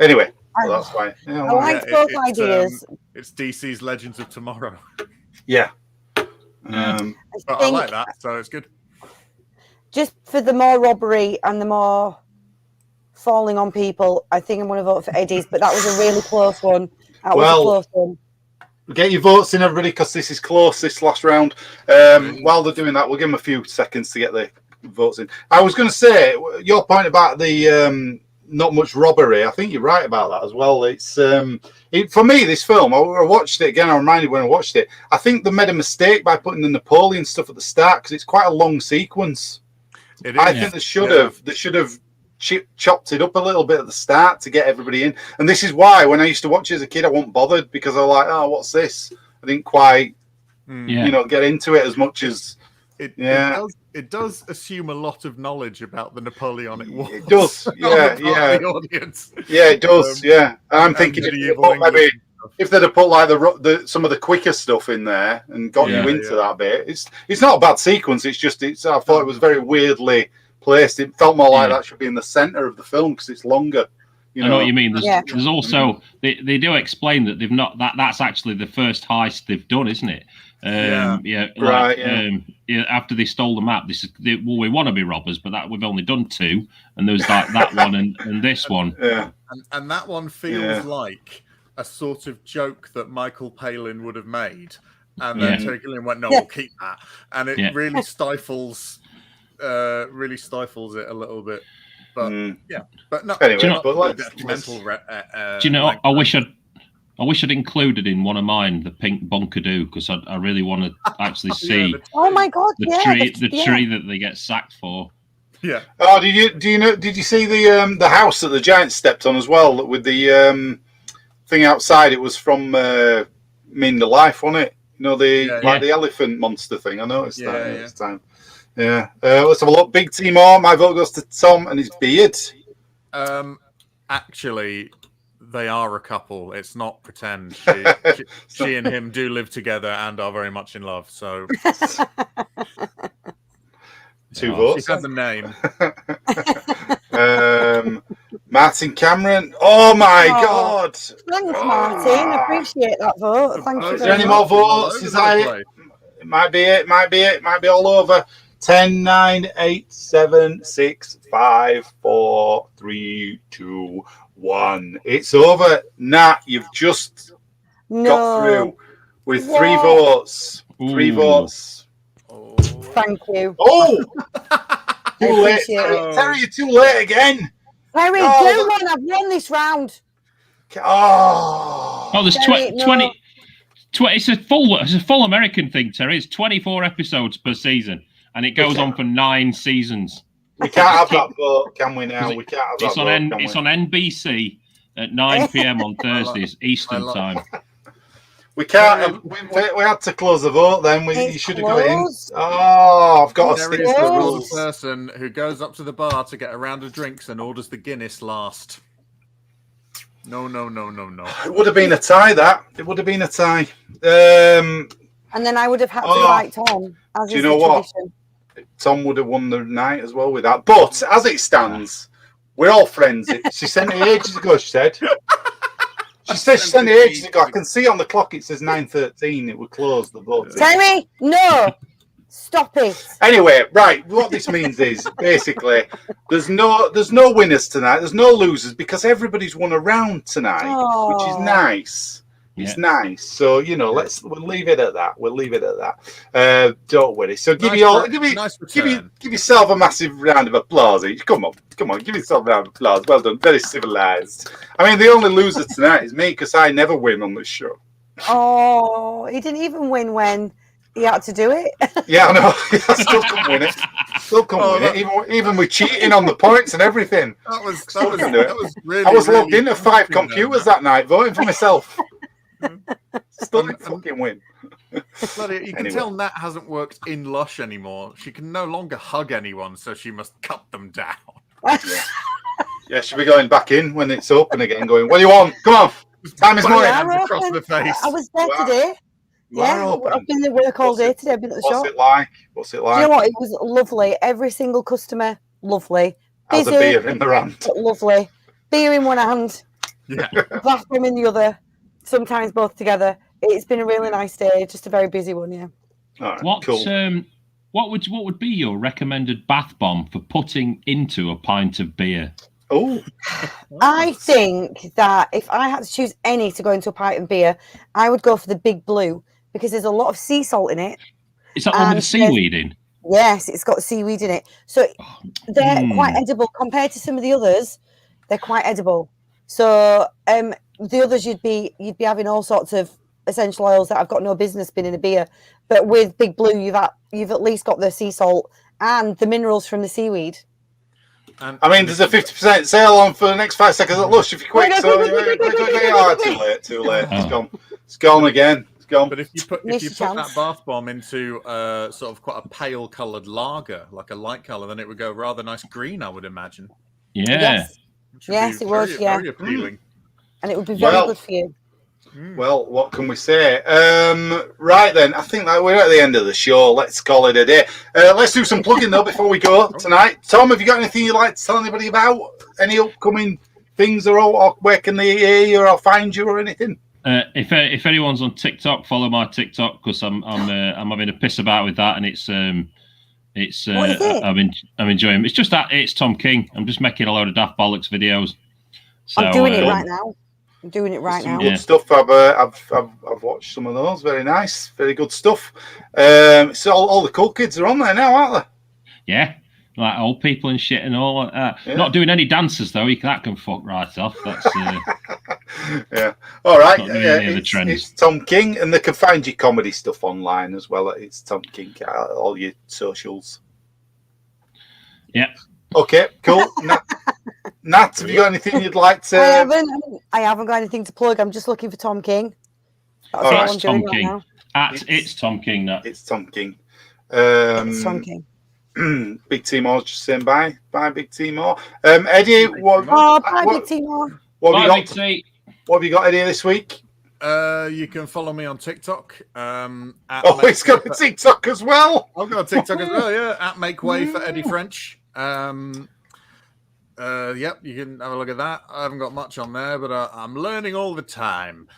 [SPEAKER 1] Anyway, that's why.
[SPEAKER 3] I liked both ideas.
[SPEAKER 2] It's DC's Legends of Tomorrow.
[SPEAKER 1] Yeah.
[SPEAKER 2] But I like that, so it's good.
[SPEAKER 3] Just for the more robbery and the more falling on people, I think I'm going to vote for Eddie's, but that was a really close one. That was a close one.
[SPEAKER 1] Get your votes in, everybody, because this is close, this last round. While they're doing that, we'll give them a few seconds to get the votes in. I was going to say, your point about the not much robbery, I think you're right about that as well. It's for me, this film, I watched it again, I reminded when I watched it, I think they made a mistake by putting the Napoleon stuff at the start, because it's quite a long sequence. I think they should have chopped it up a little bit at the start to get everybody in. And this is why when I used to watch it as a kid, I wasn't bothered, because I was like, oh, what's this? I didn't quite get into it as much as
[SPEAKER 2] it does assume a lot of knowledge about the Napoleonic Wars.
[SPEAKER 1] It does,
[SPEAKER 2] the audience.
[SPEAKER 1] Yeah, it does, And I'm thinking maybe if they'd have put like some of the quicker stuff in there and got you into that bit, it's not a bad sequence. It's just I thought it was very weirdly placed. It felt more like that should be in the center of the film because it's longer.
[SPEAKER 4] I know what you mean. There's also they do explain that they've not that's actually the first heist they've done, isn't it? After they stole the map, we want to be robbers, but that we've only done 2, and there was like that one and this one.
[SPEAKER 1] Yeah,
[SPEAKER 2] and that one feels like a sort of joke that Michael Palin would have made, and then Terry Gilliam went, "No, we'll keep that," and it really stifles it a little bit. But but no.
[SPEAKER 1] Anyway,
[SPEAKER 4] do you know? I wish I'd included in one of mine the pink Bunkadoo, because I really want to actually see.
[SPEAKER 3] Oh my god!
[SPEAKER 4] The tree that they get sacked for.
[SPEAKER 2] Yeah.
[SPEAKER 1] Oh, did you see the house that the Giants stepped on as well with the thing outside? It was from Mean the Life, wasn't it? You know, the elephant monster thing. I noticed that this time. Yeah. Let's have a look. Big Timor. My vote goes to Tom and his beard.
[SPEAKER 2] Actually, they are a couple. It's not pretend. She and him do live together and are very much in love. So
[SPEAKER 1] 2 votes.
[SPEAKER 2] She has a name.
[SPEAKER 1] Martin Cameron. Oh my God!
[SPEAKER 3] Thanks, Martin. Appreciate that vote. Thank you.
[SPEAKER 1] Is there any more votes? Is that it? It might be it. Might be all over. 10, 9, 8, 7, 6, 5, 4, 3, 2, 1. It's over. Nat, you've just got through with 3 votes. 3 votes.
[SPEAKER 2] Oh.
[SPEAKER 3] Thank you.
[SPEAKER 1] Oh! Too late. Terry, you're too late again.
[SPEAKER 3] Terry, I've won this round.
[SPEAKER 1] Oh,
[SPEAKER 4] there's 20. It's a full American thing, Terry. It's 24 episodes per season, and it goes on for 9 seasons.
[SPEAKER 1] We can't have that vote, can we? Now we can't have that vote.
[SPEAKER 4] It's on NBC at 9 p.m. on Thursdays Eastern time.
[SPEAKER 1] We can't. We had to close the vote. Then you should have got it in. Oh, I've got to stick to the rules.
[SPEAKER 2] The person who goes up to the bar to get a round of drinks and orders the Guinness last. No.
[SPEAKER 1] It would have been a tie. It would have been a tie.
[SPEAKER 3] And then I would have had to write Tom.
[SPEAKER 1] Do you know what? Tom would have won the night as well with that. But as it stands, we're all friends. She sent it ages ago. She said. She sent it ages ago. I can see on the clock it says 9:13. It would close the vote.
[SPEAKER 3] Terry, no. Stop it.
[SPEAKER 1] Anyway, right. What this means is basically there's no winners tonight. There's no losers because everybody's won a round tonight, which is nice. It's nice. So we'll leave it at that. Don't worry. So give yourself a massive round of applause each. Come on, give yourself a round of applause. Well done. Very civilized. I mean, the only loser tonight is me because I never win on this show.
[SPEAKER 3] Oh, he didn't even win when he had to do it.
[SPEAKER 1] Yeah, I know. I still couldn't win it. Even with cheating on the points and everything.
[SPEAKER 2] That was really.
[SPEAKER 1] I was logged into 5 computers that night voting for myself. Still didn't fucking win.
[SPEAKER 2] Bloody, you can tell Nat hasn't worked in Lush anymore. She can no longer hug anyone, so she must cut them down.
[SPEAKER 1] Yeah, she'll be going back in when it's open again, going, what do you want? Come on. Time is money.
[SPEAKER 2] Across the face.
[SPEAKER 3] I was there today. I've been at work all day today. I've been at the shop.
[SPEAKER 1] What's it like?
[SPEAKER 3] Do you know what? It was lovely. Every single customer, lovely.
[SPEAKER 1] How's a beer in the hand?
[SPEAKER 3] Lovely. Beer in one hand.
[SPEAKER 2] Yeah.
[SPEAKER 3] Bathroom in the other. Sometimes both together. It's been a really nice day. Just a very busy one, yeah.
[SPEAKER 1] All right, cool.
[SPEAKER 4] What would be your recommended bath bomb for putting into a pint of beer?
[SPEAKER 1] Oh,
[SPEAKER 3] I think that if I had to choose any to go into a pint of beer, I would go for the Big Blue because there's a lot of sea salt in it.
[SPEAKER 4] Is that the one with the seaweed in?
[SPEAKER 3] Yes, it's got seaweed in it. So they're quite edible compared to some of the others. They're quite edible. So the others you'd be having all sorts of essential oils that have got no business being in a beer. But with Big Blue, you've at least got the sea salt and the minerals from the seaweed.
[SPEAKER 2] And
[SPEAKER 1] I mean, there's a 50% sale on for the next 5 seconds at Lush if you're quick. Too late. It's gone again. It's gone.
[SPEAKER 2] But if you put that bath bomb into sort of quite a pale coloured lager, like a light colour, then it would go rather nice green, I would imagine.
[SPEAKER 4] Yeah.
[SPEAKER 3] Yes, it would. Yeah,
[SPEAKER 2] very appealing.
[SPEAKER 3] And it would be very good for you.
[SPEAKER 1] Well, what can we say? Right then, I think that we're at the end of the show. Let's call it a day. Let's do some plugging though before we go tonight. Tom, have you got anything you'd like to tell anybody about? Any upcoming things or where can they hear you or find you or anything?
[SPEAKER 4] If anyone's on TikTok, follow my TikTok because I'm having a piss about with that, and it's
[SPEAKER 3] What is it?
[SPEAKER 4] I'm enjoying it. It's just that it's Tom King. I'm just making a load of daft bollocks videos. So,
[SPEAKER 3] I'm doing it right now. I'm doing it right now.
[SPEAKER 1] Good stuff. I've watched some of those. Very nice. Very good stuff. So all the cool kids are on there now, aren't they?
[SPEAKER 4] Yeah, like old people and shit and all like that.
[SPEAKER 1] Yeah.
[SPEAKER 4] Not doing any dances though. That can fuck right off. That's
[SPEAKER 1] yeah. All right.
[SPEAKER 4] Not doing
[SPEAKER 1] Yeah,
[SPEAKER 4] any of the trends.
[SPEAKER 1] it's Tom King, and they can find your comedy stuff online as well. It's Tom King. All your socials.
[SPEAKER 4] Yeah.
[SPEAKER 1] Okay. Cool. Nat, have you got anything you'd like to?
[SPEAKER 3] I haven't got anything to plug. I'm just looking for Tom King. That's
[SPEAKER 1] All
[SPEAKER 3] all
[SPEAKER 1] right.
[SPEAKER 3] I'm doing
[SPEAKER 4] Tom
[SPEAKER 3] right
[SPEAKER 4] King.
[SPEAKER 3] now.
[SPEAKER 4] It's Tom King. That.
[SPEAKER 1] It's Tom King.
[SPEAKER 3] It's Tom King.
[SPEAKER 1] Big Timor's just saying bye. Bye, Big Timor. Eddie,
[SPEAKER 3] Bye, Big Timor.
[SPEAKER 1] What have
[SPEAKER 4] Bye,
[SPEAKER 1] you
[SPEAKER 4] Big
[SPEAKER 1] got?
[SPEAKER 4] T.
[SPEAKER 1] What have you got, Eddie, this week?
[SPEAKER 2] You can follow me on TikTok.
[SPEAKER 1] He's got a TikTok as well.
[SPEAKER 2] I've got a TikTok as well, yeah. At Make Way for Eddie French. Yep, you can have a look at that. I haven't got much on there, but I'm learning all the time.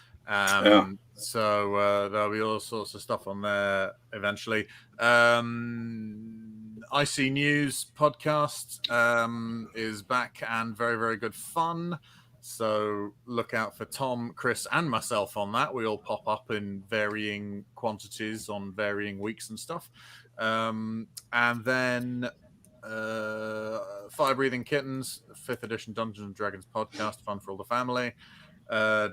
[SPEAKER 2] So there'll be all sorts of stuff on there eventually. IC News podcast is back and very, very good fun. So look out for Tom, Chris, and myself on that. We all pop up in varying quantities on varying weeks and stuff. And then Fire Breathing Kittens, 5th edition Dungeons and Dragons podcast, fun for all the family.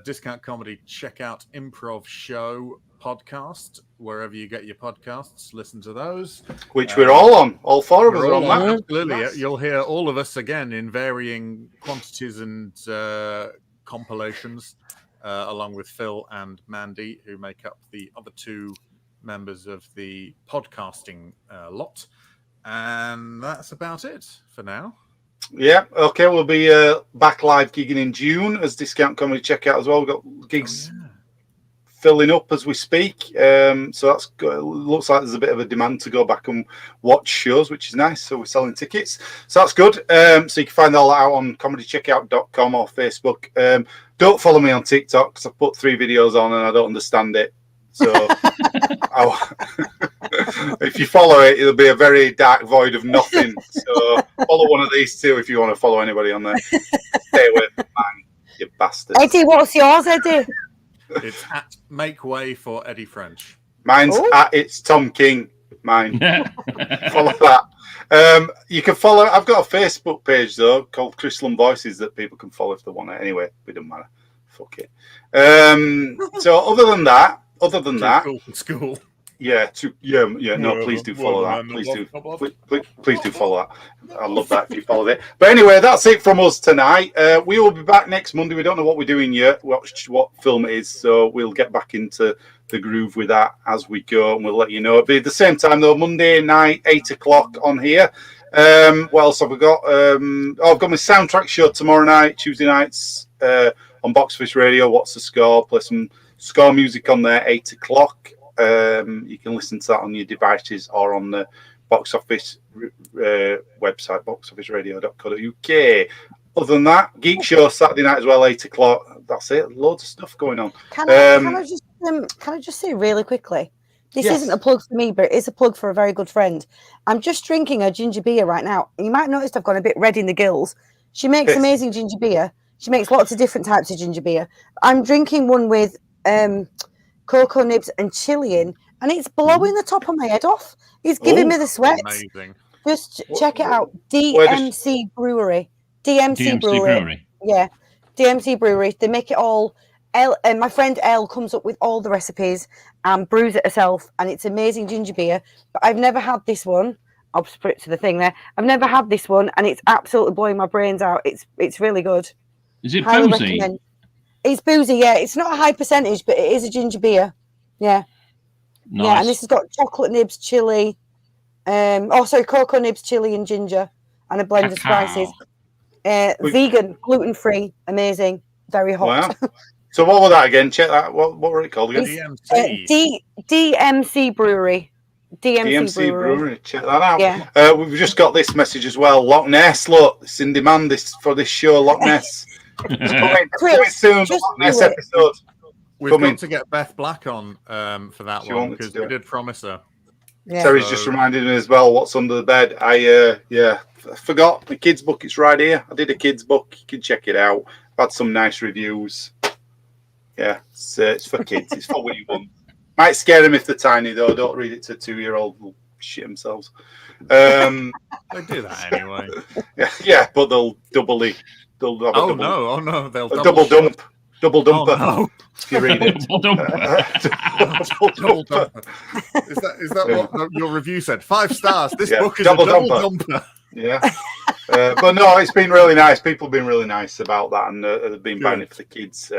[SPEAKER 2] Discount Comedy Checkout Improv Show podcast, wherever you get your podcasts, listen to those.
[SPEAKER 1] Which we're all on. All four of us are on that.
[SPEAKER 2] Absolutely.
[SPEAKER 1] Nice.
[SPEAKER 2] You'll hear all of us again in varying quantities and compilations, along with Phil and Mandy, who make up the other two members of the podcasting lot. And that's about it for now.
[SPEAKER 1] Yeah, okay. We'll be back live gigging in June as Discount Comedy Checkout as well. We've got gigs filling up as we speak. So that's good. It looks like there's a bit of a demand to go back and watch shows, which is nice. So we're selling tickets. So that's good. So you can find all that out on comedycheckout.com or Facebook. Don't follow me on TikTok because I put 3 videos on and I don't understand it. So if you follow it, it'll be a very dark void of nothing. So follow one of these two if you want to follow anybody on there. Stay away from mine, you bastard.
[SPEAKER 3] Eddie, what's yours, Eddie?
[SPEAKER 2] It's at Make Way for Eddie French.
[SPEAKER 1] Mine's at It's Tom King. Mine. Follow that. You can follow. I've got a Facebook page though called Chris Lumb Voices that people can follow if they want it. Anyway, it doesn't matter. Fuck it. So other than that.
[SPEAKER 2] School.
[SPEAKER 1] Yeah. No, please do follow that. Please do follow that. I love that if you followed it. But anyway, that's it from us tonight. We will be back next Monday. We don't know what we're doing yet. What film it is, so we'll get back into the groove with that as we go, and we'll let you know. It'll be at the same time though, Monday night, 8:00 on here. What else have we got? I've got my soundtrack show tomorrow night, Tuesday nights on Box Office Radio. What's the Score? Play some score music on there, 8:00. You can listen to that on your devices or on the Box Office website, boxofficeradio.co.uk. Other than that, Geek Show Saturday night as well, 8:00. That's it. Loads of stuff going on.
[SPEAKER 3] Can I just say really quickly? This isn't a plug for me, but it is a plug for a very good friend. I'm just drinking a ginger beer right now. You might notice I've gone a bit red in the gills. She makes amazing ginger beer. She makes lots of different types of ginger beer. I'm drinking one with cocoa nibs and chili in, and it's blowing the top of my head off. It's giving me the sweats.
[SPEAKER 2] Amazing.
[SPEAKER 3] Just check it out. DMC Brewery. DMC Brewery. Yeah. DMC Brewery. They make it all. My friend Elle comes up with all the recipes and brews it herself, and it's amazing ginger beer. But I've never had this one. I'll just put it to the thing there. I've never had this one, and it's absolutely blowing my brains out. It's really good.
[SPEAKER 4] Is it
[SPEAKER 3] Highly
[SPEAKER 4] boozy?
[SPEAKER 3] recommend. It's boozy, yeah. It's not a high percentage, but it is a ginger beer. Yeah.
[SPEAKER 4] Nice.
[SPEAKER 3] Yeah, and this has got chocolate nibs, chili. Cocoa nibs, chili, and ginger, and a blend of spices. Vegan, gluten-free, amazing, very hot.
[SPEAKER 1] Wow. So what was that again? Check that. What were it called again?
[SPEAKER 2] DMC.
[SPEAKER 3] DMC Brewery.
[SPEAKER 1] DMC Brewery. Check that out.
[SPEAKER 3] Yeah.
[SPEAKER 1] We've just got this message as well. Loch Ness, look, it's in demand for this show. Loch Ness. Coming soon. Loch Ness episode.
[SPEAKER 2] We've got to get Beth Black on for that one because we did promise her.
[SPEAKER 3] Yeah.
[SPEAKER 1] Terry's just reminded me as well what's under the bed. I forgot the kids book. It's right here. I did a kids book. You can check it out. I've had some nice reviews. Yeah, it's for kids. It's for wee ones. Might scare them if they're tiny though. Don't read it to 2-year-olds. They'll shit themselves. They
[SPEAKER 2] do that anyway.
[SPEAKER 1] Yeah, but they'll double. They'll have a
[SPEAKER 2] no! They'll
[SPEAKER 1] double dump. Double dumper.
[SPEAKER 2] Oh, no.
[SPEAKER 1] If you read it.
[SPEAKER 2] Double dumper. Is that what your review said? 5 stars. This book is double dumper.
[SPEAKER 1] Yeah. But no, it's been really nice. People have been really nice about that, and they've been buying it for the kids.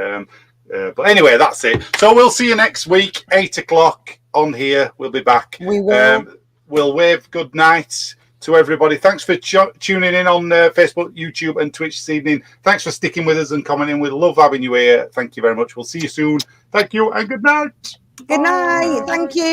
[SPEAKER 1] But anyway, that's it. So we'll see you next week, 8 o'clock on here. We'll be back.
[SPEAKER 3] We will.
[SPEAKER 1] We'll wave good night to everybody. Thanks for tuning in on Facebook, YouTube, and Twitch this evening. Thanks for sticking with us and commenting. We love having you here. Thank you very much. We'll see you soon. Thank you and good night.
[SPEAKER 3] Good night. Thank you.